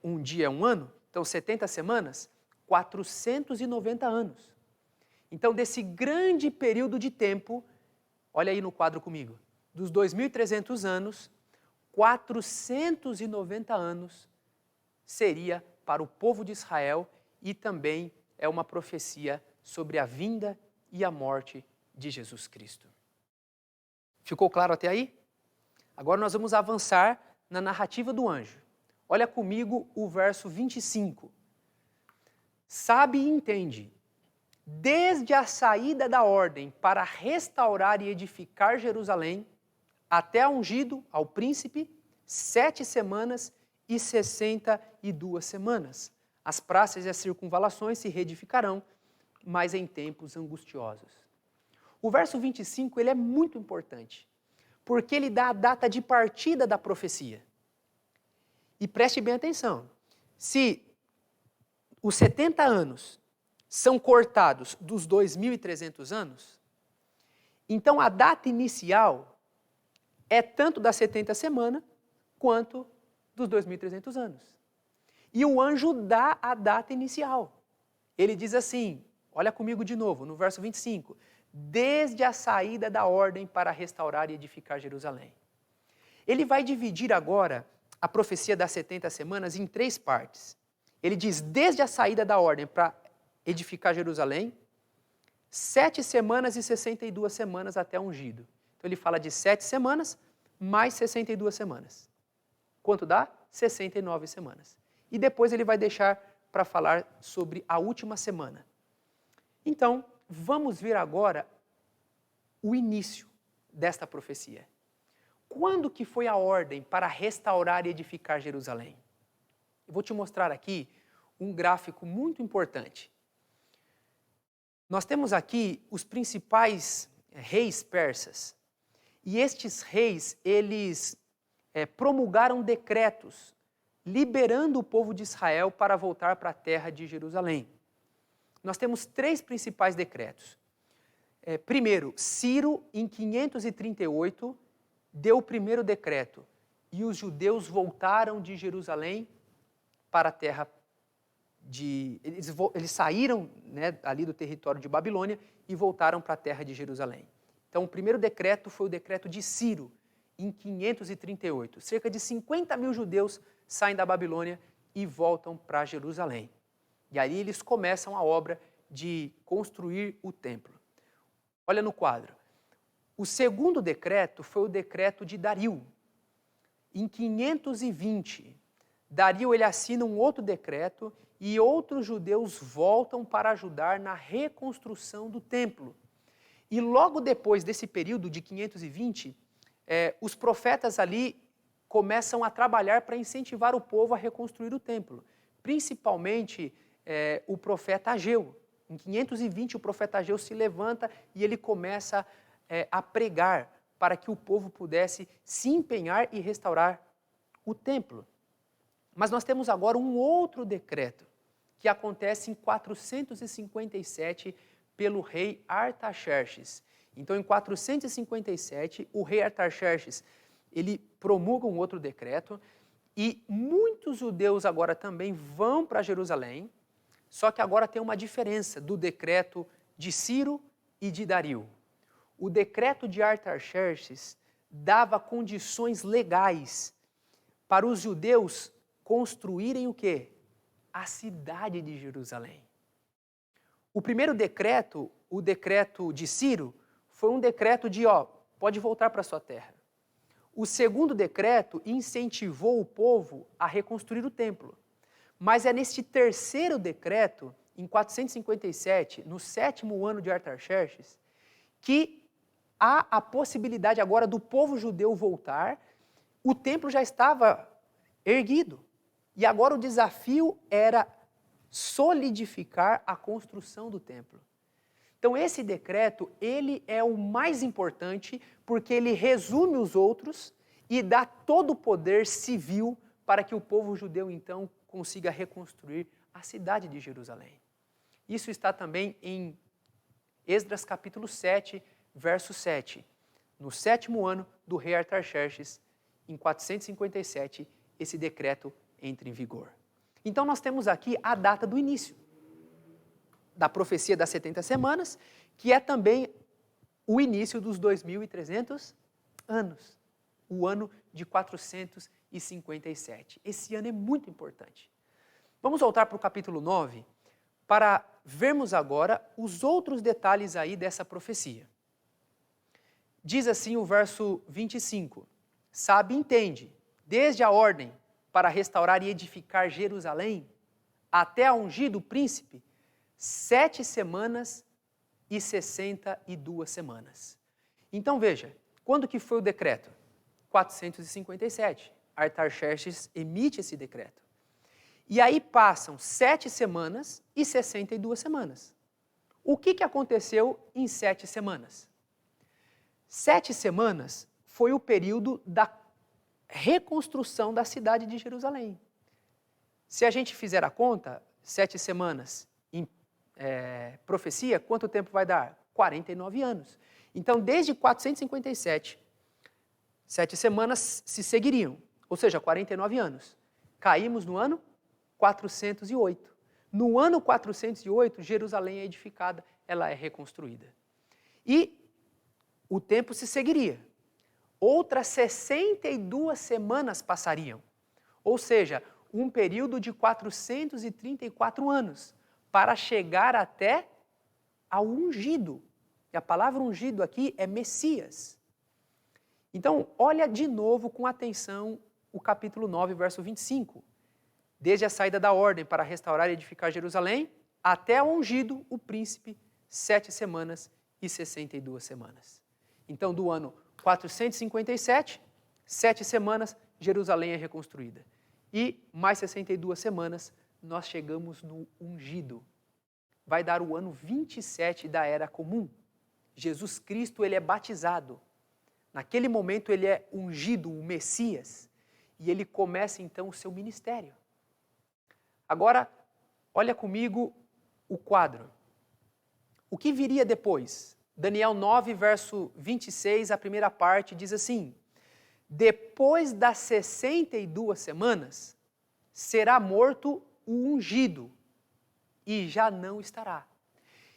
um dia é um ano, então 70 semanas, 490 anos. Então desse grande período de tempo, olha aí no quadro comigo, dos 2.300 anos, 490 anos seria para o povo de Israel e também é uma profecia sobre a vinda e a morte de Jesus Cristo. Ficou claro até aí? Agora nós vamos avançar na narrativa do anjo. Olha comigo o verso 25. Sabe e entende, desde a saída da ordem para restaurar e edificar Jerusalém, até a ungido ao príncipe, 7 semanas e 62 semanas. As praças e as circunvalações se reedificarão, mas em tempos angustiosos. O verso 25 ele é muito importante, porque ele dá a data de partida da profecia. E preste bem atenção, se os 70 anos são cortados dos 2.300 anos, então a data inicial é tanto das 70 semanas quanto dos 2.300 anos. E o anjo dá a data inicial. Ele diz assim, olha comigo de novo, no verso 25, desde a saída da ordem para restaurar e edificar Jerusalém. Ele vai dividir agora a profecia das 70 semanas em 3 partes. Ele diz, desde a saída da ordem para edificar Jerusalém, 7 semanas e 62 semanas até ungido. Então ele fala de 7 semanas mais 62 semanas. Quanto dá? 69 semanas. E depois ele vai deixar para falar sobre a última semana. Então, vamos ver agora o início desta profecia. Quando que foi a ordem para restaurar e edificar Jerusalém? Eu vou te mostrar aqui um gráfico muito importante. Nós temos aqui os principais reis persas. E estes reis, eles promulgaram decretos liberando o povo de Israel para voltar para a terra de Jerusalém. nós temos 3 principais decretos. Primeiro, Ciro, em 538, deu o primeiro decreto, e os judeus voltaram de Jerusalém para a terra de... Eles saíram, né, ali do território de Babilônia e voltaram para a terra de Jerusalém. Então, o primeiro decreto foi o decreto de Ciro, em 538. Cerca de 50 mil judeus saem da Babilônia e voltam para Jerusalém. E aí eles começam a obra de construir o templo. Olha no quadro. O segundo decreto foi o decreto de Dario. Em 520, Dario ele assina um outro decreto e outros judeus voltam para ajudar na reconstrução do templo. E logo depois desse período de 520, os profetas ali começam a trabalhar para incentivar o povo a reconstruir o templo. Principalmente o profeta Ageu. Em 520, o profeta Ageu se levanta e ele começa a pregar para que o povo pudesse se empenhar e restaurar o templo. Mas nós temos agora um outro decreto, que acontece em 457 pelo rei Artaxerxes. Então, em 457, o rei Artaxerxes, ele promulga um outro decreto e muitos judeus agora também vão para Jerusalém, só que agora tem uma diferença do decreto de Ciro e de Dario. O decreto de Artaxerxes dava condições legais para os judeus construírem o quê? A cidade de Jerusalém. O primeiro decreto, o decreto de Ciro, foi um decreto de, pode voltar para sua terra. O segundo decreto incentivou o povo a reconstruir o templo. Mas é neste terceiro decreto, em 457, no 7º ano de Artaxerxes, que há a possibilidade agora do povo judeu voltar. O templo já estava erguido. E agora o desafio era solidificar a construção do templo. Então esse decreto, ele é o mais importante porque ele resume os outros e dá todo o poder civil para que o povo judeu então consiga reconstruir a cidade de Jerusalém. Isso está também em Esdras capítulo 7, verso 7. No 7º ano do rei Artaxerxes, em 457, esse decreto entra em vigor. Então nós temos aqui a data do início da profecia das 70 semanas, que é também o início dos 2.300 anos, o ano de 457. Esse ano é muito importante. Vamos voltar para o capítulo 9 para vermos agora os outros detalhes aí dessa profecia. Diz assim o verso 25, sabe e entende, desde a ordem para restaurar e edificar Jerusalém, até a ungido príncipe, 7 semanas e 62 semanas. Então veja, quando que foi o decreto? 457. Artaxerxes emite esse decreto. E aí passam 7 semanas e 62 semanas. O que aconteceu em 7 semanas? 7 semanas foi o período da reconstrução da cidade de Jerusalém. Se a gente fizer a conta, 7 semanas em profecia, quanto tempo vai dar? 49 anos. Então, desde 457, 7 semanas se seguiriam, ou seja, 49 anos. Caímos no ano 408. No ano 408, Jerusalém é edificada, ela é reconstruída. E o tempo se seguiria. Outras 62 semanas passariam, ou seja, um período de 434 anos, para chegar até ao ungido. E a palavra ungido aqui é Messias. Então, olha de novo com atenção o capítulo 9, verso 25. Desde a saída da ordem para restaurar e edificar Jerusalém, até o ungido, o príncipe, 7 semanas e 62 semanas. Então, do ano 457, 7 semanas, Jerusalém é reconstruída. E mais 62 semanas, nós chegamos no ungido. Vai dar o ano 27 da Era Comum. Jesus Cristo, ele é batizado. Naquele momento, ele é ungido, o Messias. E ele começa, então, o seu ministério. Agora, olha comigo o quadro. O que viria depois? Daniel 9, verso 26, a primeira parte, diz assim: depois das 62 semanas, será morto o ungido, e já não estará.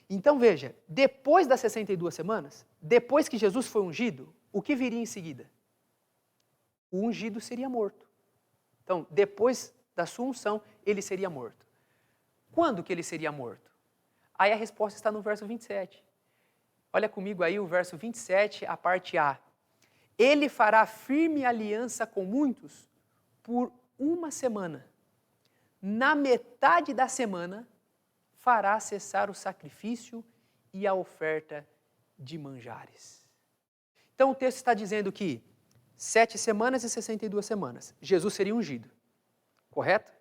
Então veja, depois das 62 semanas, depois que Jesus foi ungido, o que viria em seguida? O ungido seria morto. Então, depois da sua unção, ele seria morto. Quando que ele seria morto? Aí a resposta está no verso 27. Olha comigo aí o verso 27, a parte A. Ele fará firme aliança com muitos por uma semana. Na metade da semana, fará cessar o sacrifício e a oferta de manjares. Então o texto está dizendo que 7 semanas e 62 semanas, Jesus seria ungido, correto?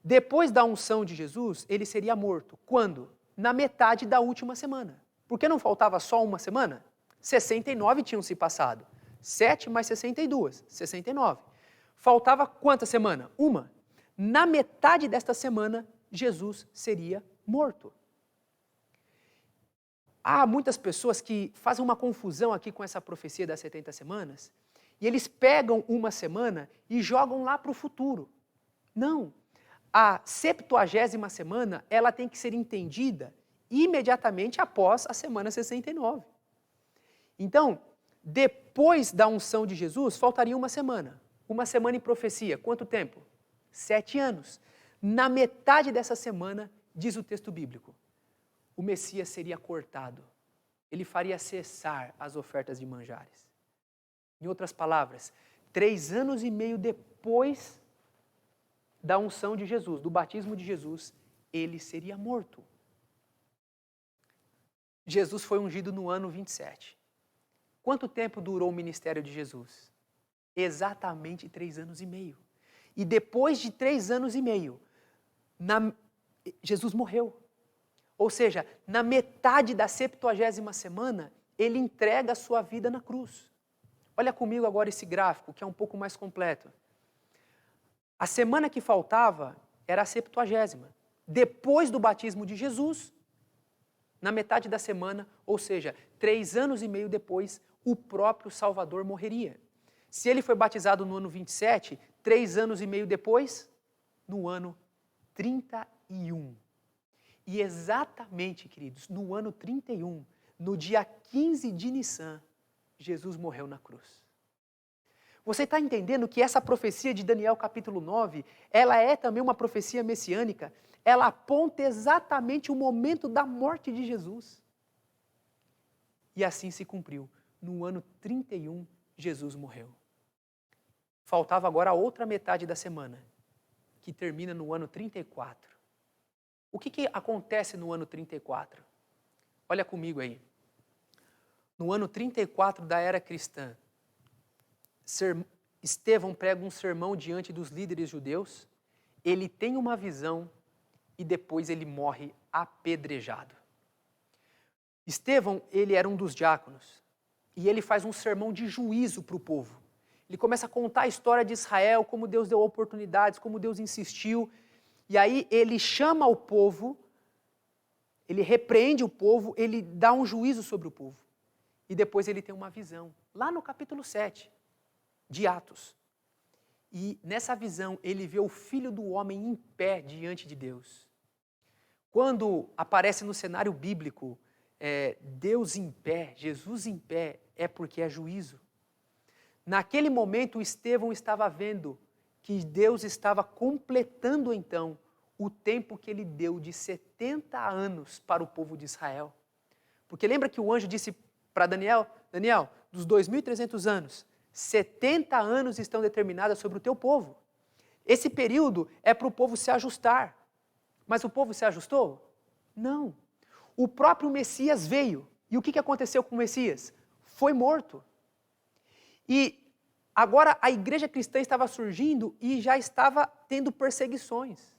Depois da unção de Jesus, ele seria morto. Quando? Na metade da última semana. Por que não faltava só uma semana? 69 tinham se passado. 7 mais 62, 69. Faltava quanta semana? Uma. Na metade desta semana, Jesus seria morto. Há muitas pessoas que fazem uma confusão aqui com essa profecia das 70 semanas, e eles pegam uma semana e jogam lá para o futuro. Não. A 70ª semana, ela tem que ser entendida imediatamente após a semana 69. Então, depois da unção de Jesus, faltaria uma semana. Uma semana em profecia. Quanto tempo? 7 anos. Na metade dessa semana, diz o texto bíblico, o Messias seria cortado. Ele faria cessar as ofertas de manjares. Em outras palavras, 3 anos e meio depois da unção de Jesus, do batismo de Jesus, ele seria morto. Jesus foi ungido no ano 27. Quanto tempo durou o ministério de Jesus? Exatamente 3 anos e meio. E depois de 3 anos e meio, Jesus morreu. Ou seja, na metade da 70ª semana, ele entrega a sua vida na cruz. Olha comigo agora esse gráfico, que é um pouco mais completo. A semana que faltava era a 70ª. Depois do batismo de Jesus, na metade da semana, ou seja, 3 anos e meio depois, o próprio Salvador morreria. Se ele foi batizado no ano 27, 3 anos e meio depois, no ano 31. E exatamente, queridos, no ano 31, no dia 15 de Nissan, Jesus morreu na cruz. Você está entendendo que essa profecia de Daniel capítulo 9, ela é também uma profecia messiânica? Ela aponta exatamente o momento da morte de Jesus. E assim se cumpriu. No ano 31, Jesus morreu. Faltava agora a outra metade da semana, que termina no ano 34. O que acontece no ano 34? Olha comigo aí. No ano 34 da era cristã, Estevão prega um sermão diante dos líderes judeus, ele tem uma visão e depois ele morre apedrejado. Estevão, ele era um dos diáconos e ele faz um sermão de juízo para o povo. Ele começa a contar a história de Israel, como Deus deu oportunidades, como Deus insistiu. E aí ele chama o povo, ele repreende o povo, ele dá um juízo sobre o povo. E depois ele tem uma visão, lá no capítulo 7 de Atos. E nessa visão ele vê o Filho do Homem em pé diante de Deus. Quando aparece no cenário bíblico Deus em pé, Jesus em pé, é porque é juízo. Naquele momento Estevão estava vendo que Deus estava completando então o tempo que ele deu de 70 anos para o povo de Israel. Porque lembra que o anjo disse para Daniel, dos 2.300 anos, 70 anos estão determinados sobre o teu povo. Esse período é para o povo se ajustar. Mas o povo se ajustou? Não. O próprio Messias veio. E o que aconteceu com o Messias? Foi morto. E agora a igreja cristã estava surgindo e já estava tendo perseguições.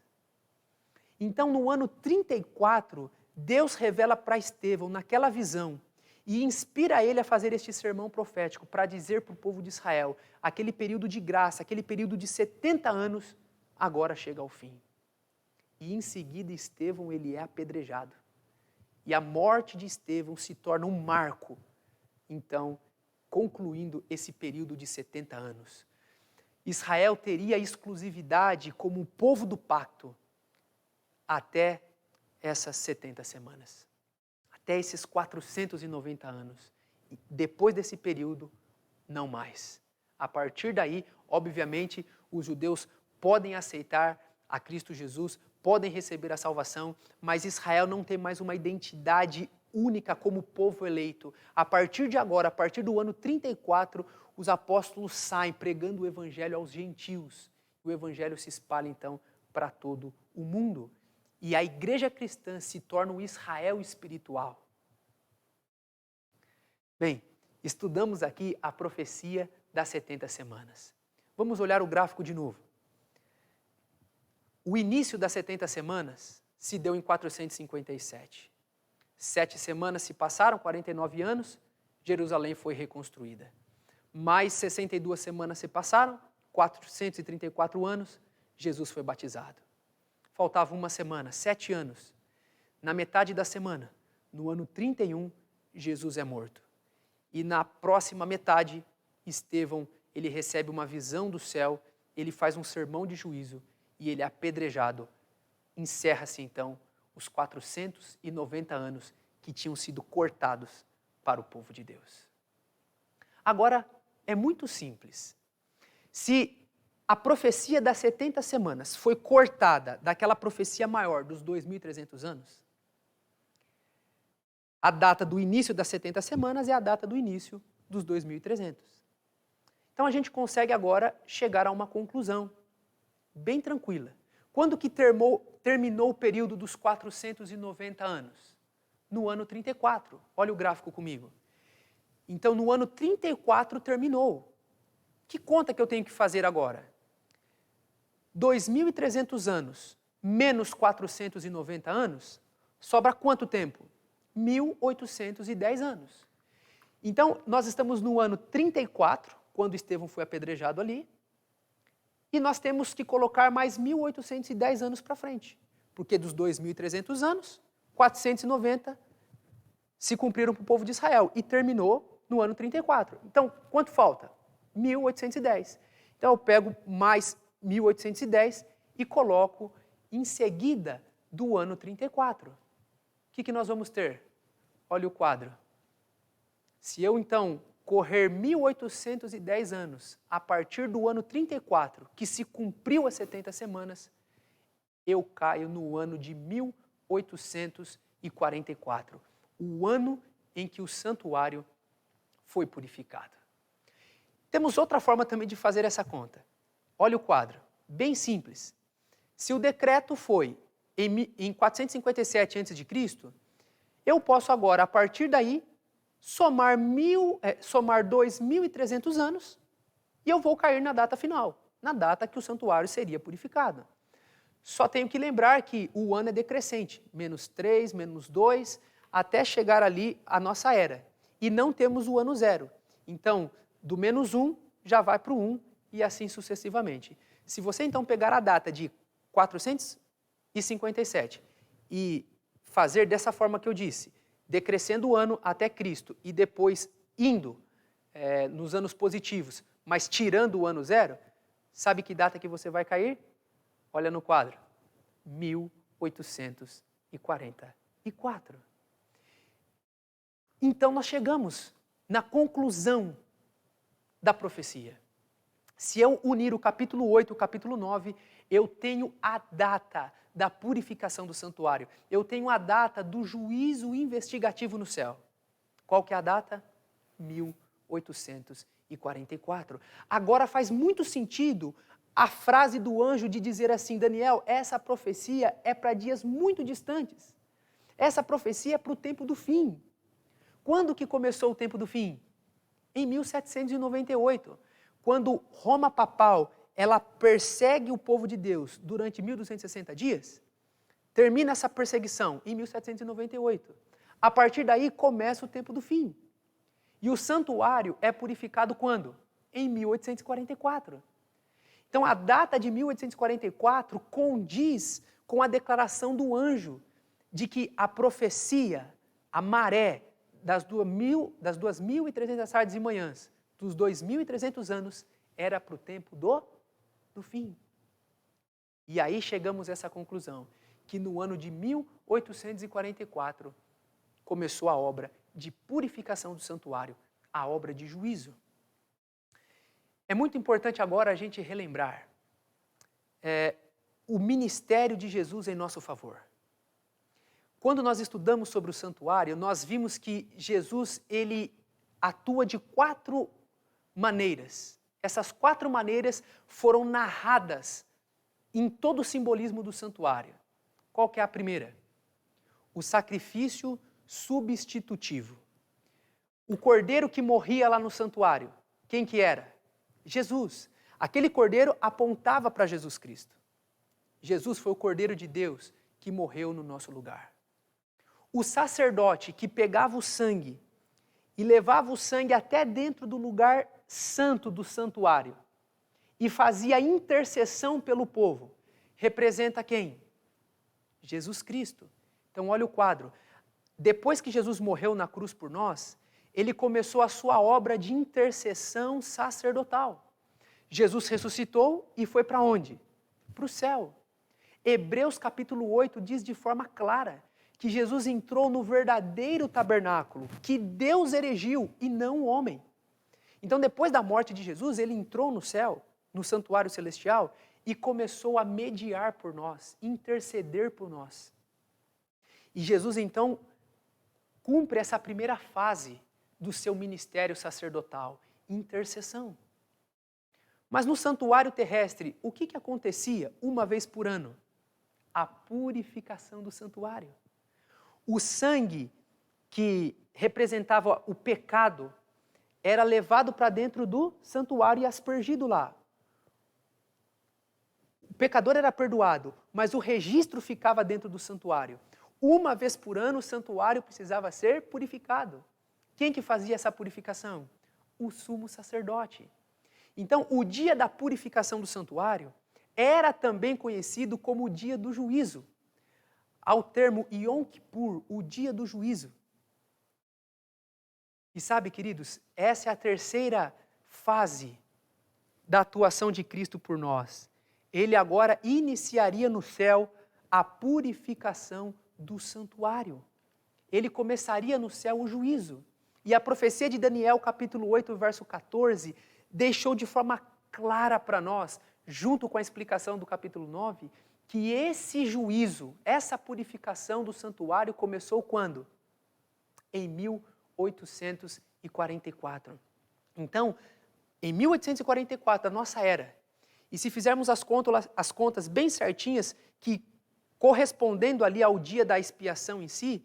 Então, no ano 34, Deus revela para Estevão, naquela visão, e inspira ele a fazer este sermão profético para dizer para o povo de Israel, aquele período de graça, aquele período de 70 anos, agora chega ao fim. E em seguida Estevão ele é apedrejado. E a morte de Estevão se torna um marco, então, concluindo esse período de 70 anos. Israel teria exclusividade como povo do pacto até essas 70 semanas. Até esses 490 anos. E depois desse período, não mais. A partir daí, obviamente, os judeus podem aceitar a Cristo Jesus, podem receber a salvação, mas Israel não tem mais uma identidade única como povo eleito. A partir de agora, a partir do ano 34, os apóstolos saem pregando o evangelho aos gentios. O evangelho se espalha, então, para todo o mundo. E a igreja cristã se torna um Israel espiritual. Bem, estudamos aqui a profecia das 70 semanas. Vamos olhar o gráfico de novo. O início das 70 semanas se deu em 457. 7 semanas se passaram, 49 anos, Jerusalém foi reconstruída. Mais 62 semanas se passaram, 434 anos, Jesus foi batizado. Faltava uma semana, 7 anos. Na metade da semana, no ano 31, Jesus é morto. E na próxima metade, Estevão, ele recebe uma visão do céu, ele faz um sermão de juízo e ele é apedrejado. Encerra-se então os 490 anos que tinham sido cortados para o povo de Deus. Agora, é muito simples. Se a profecia das 70 semanas foi cortada daquela profecia maior dos 2.300 anos, a data do início das 70 semanas é a data do início dos 2.300. Então a gente consegue agora chegar a uma conclusão bem tranquila. Quando que terminou o período dos 490 anos? No ano 34. Olha o gráfico comigo. Então no ano 34 terminou. Que conta que eu tenho que fazer agora? 2.300 anos menos 490 anos, sobra quanto tempo? 1.810 anos. Então, nós estamos no ano 34, quando Estevão foi apedrejado ali, e nós temos que colocar mais 1.810 anos para frente, porque dos 2.300 anos, 490 se cumpriram para o povo de Israel, e terminou no ano 34. Então, quanto falta? 1.810. Então, eu pego mais 1.810 e coloco em seguida do ano 34. O que nós vamos ter? Olha o quadro. Se eu, então, correr 1.810 anos a partir do ano 34, que se cumpriu as 70 semanas, eu caio no ano de 1844, o ano em que o santuário foi purificado. Temos outra forma também de fazer essa conta. Olha o quadro, bem simples. Se o decreto foi em 457 a.C., eu posso agora, a partir daí, somar 2.300 anos e eu vou cair na data final, na data que o santuário seria purificado. Só tenho que lembrar que o ano é decrescente, -3, -2, até chegar ali a nossa era. E não temos o ano zero. Então, do -1 já vai para o 1 e assim sucessivamente. Se você então pegar a data de 457 e fazer dessa forma que eu disse, decrescendo o ano até Cristo e depois indo nos anos positivos, mas tirando o ano zero, sabe que data que você vai cair? Olha no quadro, 1844. Então nós chegamos na conclusão da profecia. Se eu unir o capítulo 8 e o capítulo 9, eu tenho a data da purificação do santuário. Eu tenho a data do juízo investigativo no céu. Qual que é a data? 1844. Agora faz muito sentido a frase do anjo de dizer assim, Daniel, essa profecia é para dias muito distantes. Essa profecia é para o tempo do fim. Quando que começou o tempo do fim? Em 1798. Quando Roma Papal, ela persegue o povo de Deus durante 1.260 dias, termina essa perseguição em 1798. A partir daí começa o tempo do fim. E o santuário é purificado quando? Em 1844. Então a data de 1844 condiz com a declaração do anjo de que a profecia a maré das 2.300 tardes e manhãs, dos 2.300 anos, era para o tempo do fim. E aí chegamos a essa conclusão, que no ano de 1844 começou a obra de purificação do santuário, a obra de juízo. É muito importante agora a gente relembrar o ministério de Jesus em nosso favor. Quando nós estudamos sobre o santuário, nós vimos que Jesus, ele atua de 4 maneiras. Essas 4 maneiras foram narradas em todo o simbolismo do santuário. Qual que é a primeira? O sacrifício substitutivo. O cordeiro que morria lá no santuário, quem que era? Jesus. Aquele cordeiro apontava para Jesus Cristo. Jesus foi o cordeiro de Deus que morreu no nosso lugar. O sacerdote que pegava o sangue e levava o sangue até dentro do lugar santo do santuário e fazia intercessão pelo povo, representa quem? Jesus Cristo. Então olha o quadro. Depois que Jesus morreu na cruz por nós, ele começou a sua obra de intercessão sacerdotal. Jesus ressuscitou e foi para onde? Para o céu. Hebreus capítulo 8 diz de forma clara que Jesus entrou no verdadeiro tabernáculo, que Deus erigiu e não o homem. Então, depois da morte de Jesus, ele entrou no céu, no santuário celestial, e começou a mediar por nós, interceder por nós. E Jesus, então, cumpre essa primeira fase do seu ministério sacerdotal, intercessão. Mas no santuário terrestre, o que acontecia uma vez por ano? A purificação do santuário. O sangue que representava o pecado era levado para dentro do santuário e aspergido lá. O pecador era perdoado, mas o registro ficava dentro do santuário. Uma vez por ano o santuário precisava ser purificado. Quem que fazia essa purificação? O sumo sacerdote. Então, o dia da purificação do santuário era também conhecido como o dia do juízo. Ao termo Yom Kippur, o dia do juízo. E sabe, queridos, essa é a terceira fase da atuação de Cristo por nós. Ele agora iniciaria no céu a purificação do santuário. Ele começaria no céu o juízo. E a profecia de Daniel, capítulo 8, verso 14, deixou de forma clara para nós, junto com a explicação do capítulo 9, que esse juízo, essa purificação do santuário começou quando? Em 1844. Então, em 1844, a nossa era, e se fizermos as contas bem certinhas, que correspondendo ali ao dia da expiação em si,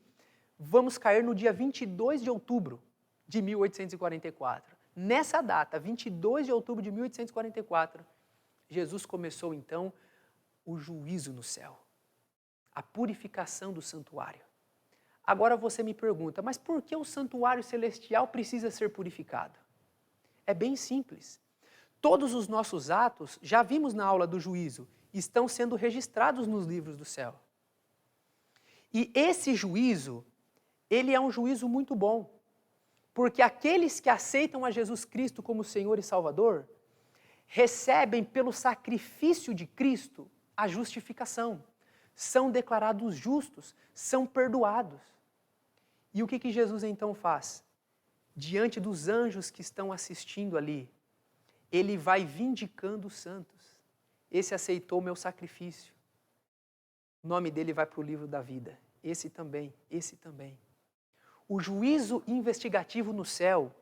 vamos cair no dia 22 de outubro de 1844. Nessa data, 22 de outubro de 1844, Jesus começou então o juízo no céu, a purificação do santuário. Agora você me pergunta, mas por que o santuário celestial precisa ser purificado? É bem simples. Todos os nossos atos, já vimos na aula do juízo, estão sendo registrados nos livros do céu. E esse juízo, ele é um juízo muito bom, porque aqueles que aceitam a Jesus Cristo como Senhor e Salvador, recebem pelo sacrifício de Cristo a justificação, são declarados justos, são perdoados. E o que Jesus então faz? Diante dos anjos que estão assistindo ali, ele vai vindicando os santos. Esse aceitou o meu sacrifício. O nome dele vai para o livro da vida. Esse também, esse também. O juízo investigativo no céu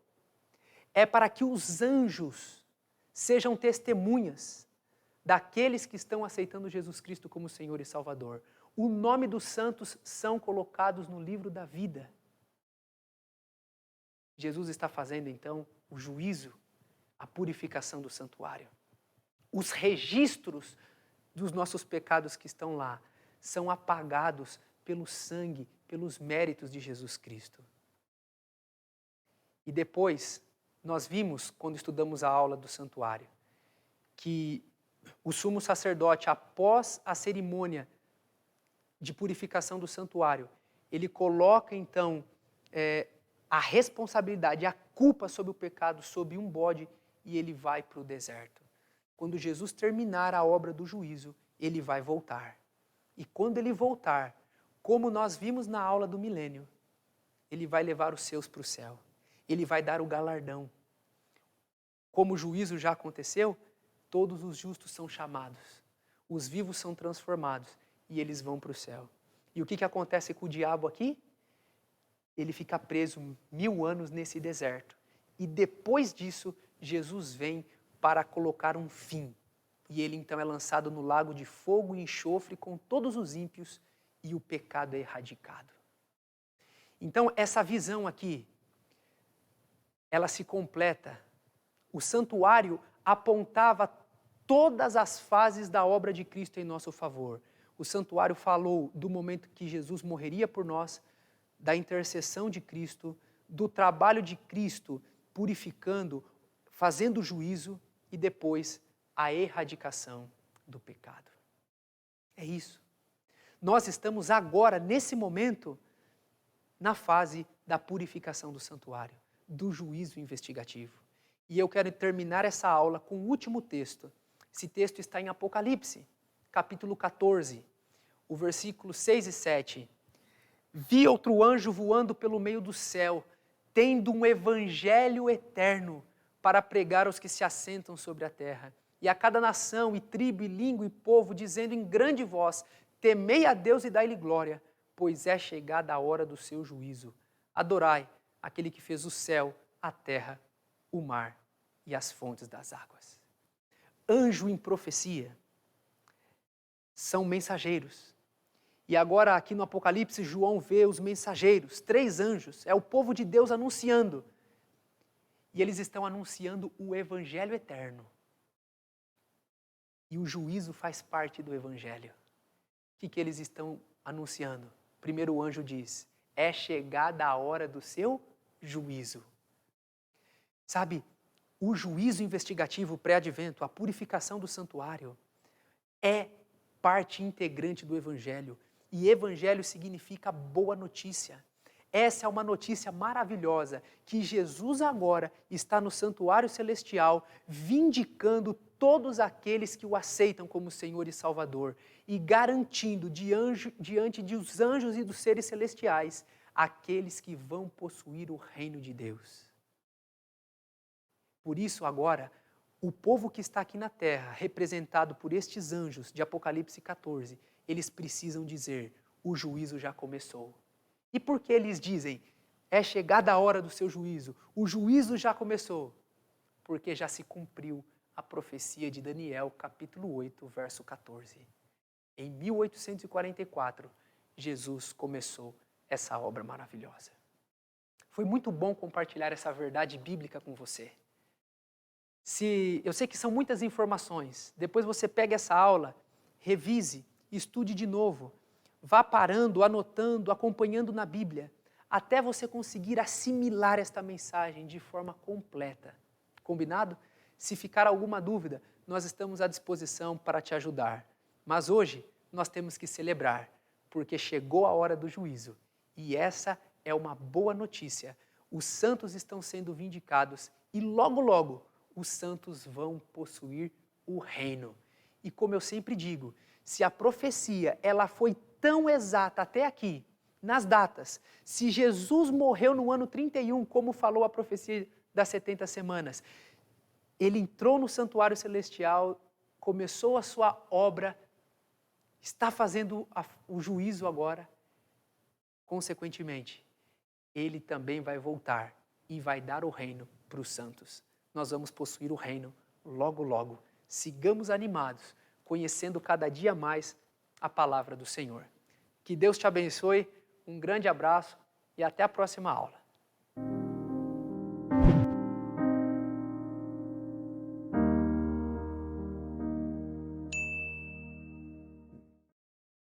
é para que os anjos sejam testemunhas daqueles que estão aceitando Jesus Cristo como Senhor e Salvador. O nome dos santos são colocados no livro da vida. Jesus está fazendo então o juízo, a purificação do santuário. Os registros dos nossos pecados que estão lá são apagados pelo sangue, pelos méritos de Jesus Cristo. E depois, nós vimos, quando estudamos a aula do santuário, que o sumo sacerdote, após a cerimônia de purificação do santuário, ele coloca então a responsabilidade, a culpa sobre o pecado, sobre um bode, e ele vai para o deserto. Quando Jesus terminar a obra do juízo, ele vai voltar. E quando ele voltar, como nós vimos na aula do milênio, ele vai levar os seus para o céu. Ele vai dar o galardão. Como o juízo já aconteceu, todos os justos são chamados. Os vivos são transformados e eles vão para o céu. E o que acontece com o diabo aqui? Ele fica preso 1000 anos nesse deserto. E depois disso, Jesus vem para colocar um fim. E ele então é lançado no lago de fogo e enxofre com todos os ímpios e o pecado é erradicado. Então, essa visão aqui, ela se completa. O santuário apontava todas as fases da obra de Cristo em nosso favor. O santuário falou do momento que Jesus morreria por nós, da intercessão de Cristo, do trabalho de Cristo purificando, fazendo juízo e depois a erradicação do pecado. É isso. Nós estamos agora, nesse momento, na fase da purificação do santuário, do juízo investigativo. E eu quero terminar essa aula com o último texto. Esse texto está em Apocalipse, capítulo 14, o versículo 6 e 7. Vi outro anjo voando pelo meio do céu, tendo um evangelho eterno para pregar aos que se assentam sobre a terra, e a cada nação, e tribo, e língua, e povo, dizendo em grande voz, temei a Deus e dai-lhe glória, pois é chegada a hora do seu juízo. Adorai aquele que fez o céu, a terra, o mar e as fontes das águas. Anjo em profecia são mensageiros. E agora aqui no Apocalipse, João vê os mensageiros, 3 anjos, é o povo de Deus anunciando. E eles estão anunciando o evangelho eterno. E o juízo faz parte do evangelho. O que eles estão anunciando? Primeiro o anjo diz, é chegada a hora do seu juízo. Sabe, o juízo investigativo pré-advento, a purificação do santuário, é parte integrante do evangelho. E evangelho significa boa notícia. Essa é uma notícia maravilhosa, que Jesus agora está no santuário celestial, vindicando todos aqueles que o aceitam como Senhor e Salvador, e garantindo diante dos anjos e dos seres celestiais, aqueles que vão possuir o reino de Deus. Por isso agora, o povo que está aqui na terra, representado por estes anjos de Apocalipse 14, eles precisam dizer, o juízo já começou. E por que eles dizem, é chegada a hora do seu juízo, o juízo já começou? Porque já se cumpriu a profecia de Daniel, capítulo 8, verso 14. Em 1844, Jesus começou essa obra maravilhosa. Foi muito bom compartilhar essa verdade bíblica com você. Eu sei que são muitas informações, depois você pega essa aula, revise, estude de novo, vá parando, anotando, acompanhando na Bíblia, até você conseguir assimilar esta mensagem de forma completa. Combinado? Se ficar alguma dúvida, nós estamos à disposição para te ajudar. Mas hoje nós temos que celebrar, porque chegou a hora do juízo. E essa é uma boa notícia. Os santos estão sendo vindicados e logo, logo, os santos vão possuir o reino. E como eu sempre digo, se a profecia ela foi tão exata até aqui, nas datas, se Jesus morreu no ano 31, como falou a profecia das 70 semanas, ele entrou no santuário celestial, começou a sua obra, está fazendo o juízo agora, consequentemente, ele também vai voltar e vai dar o reino para os santos. Nós vamos possuir o reino logo, logo. Sigamos animados, conhecendo cada dia mais a palavra do Senhor. Que Deus te abençoe, um grande abraço e até a próxima aula.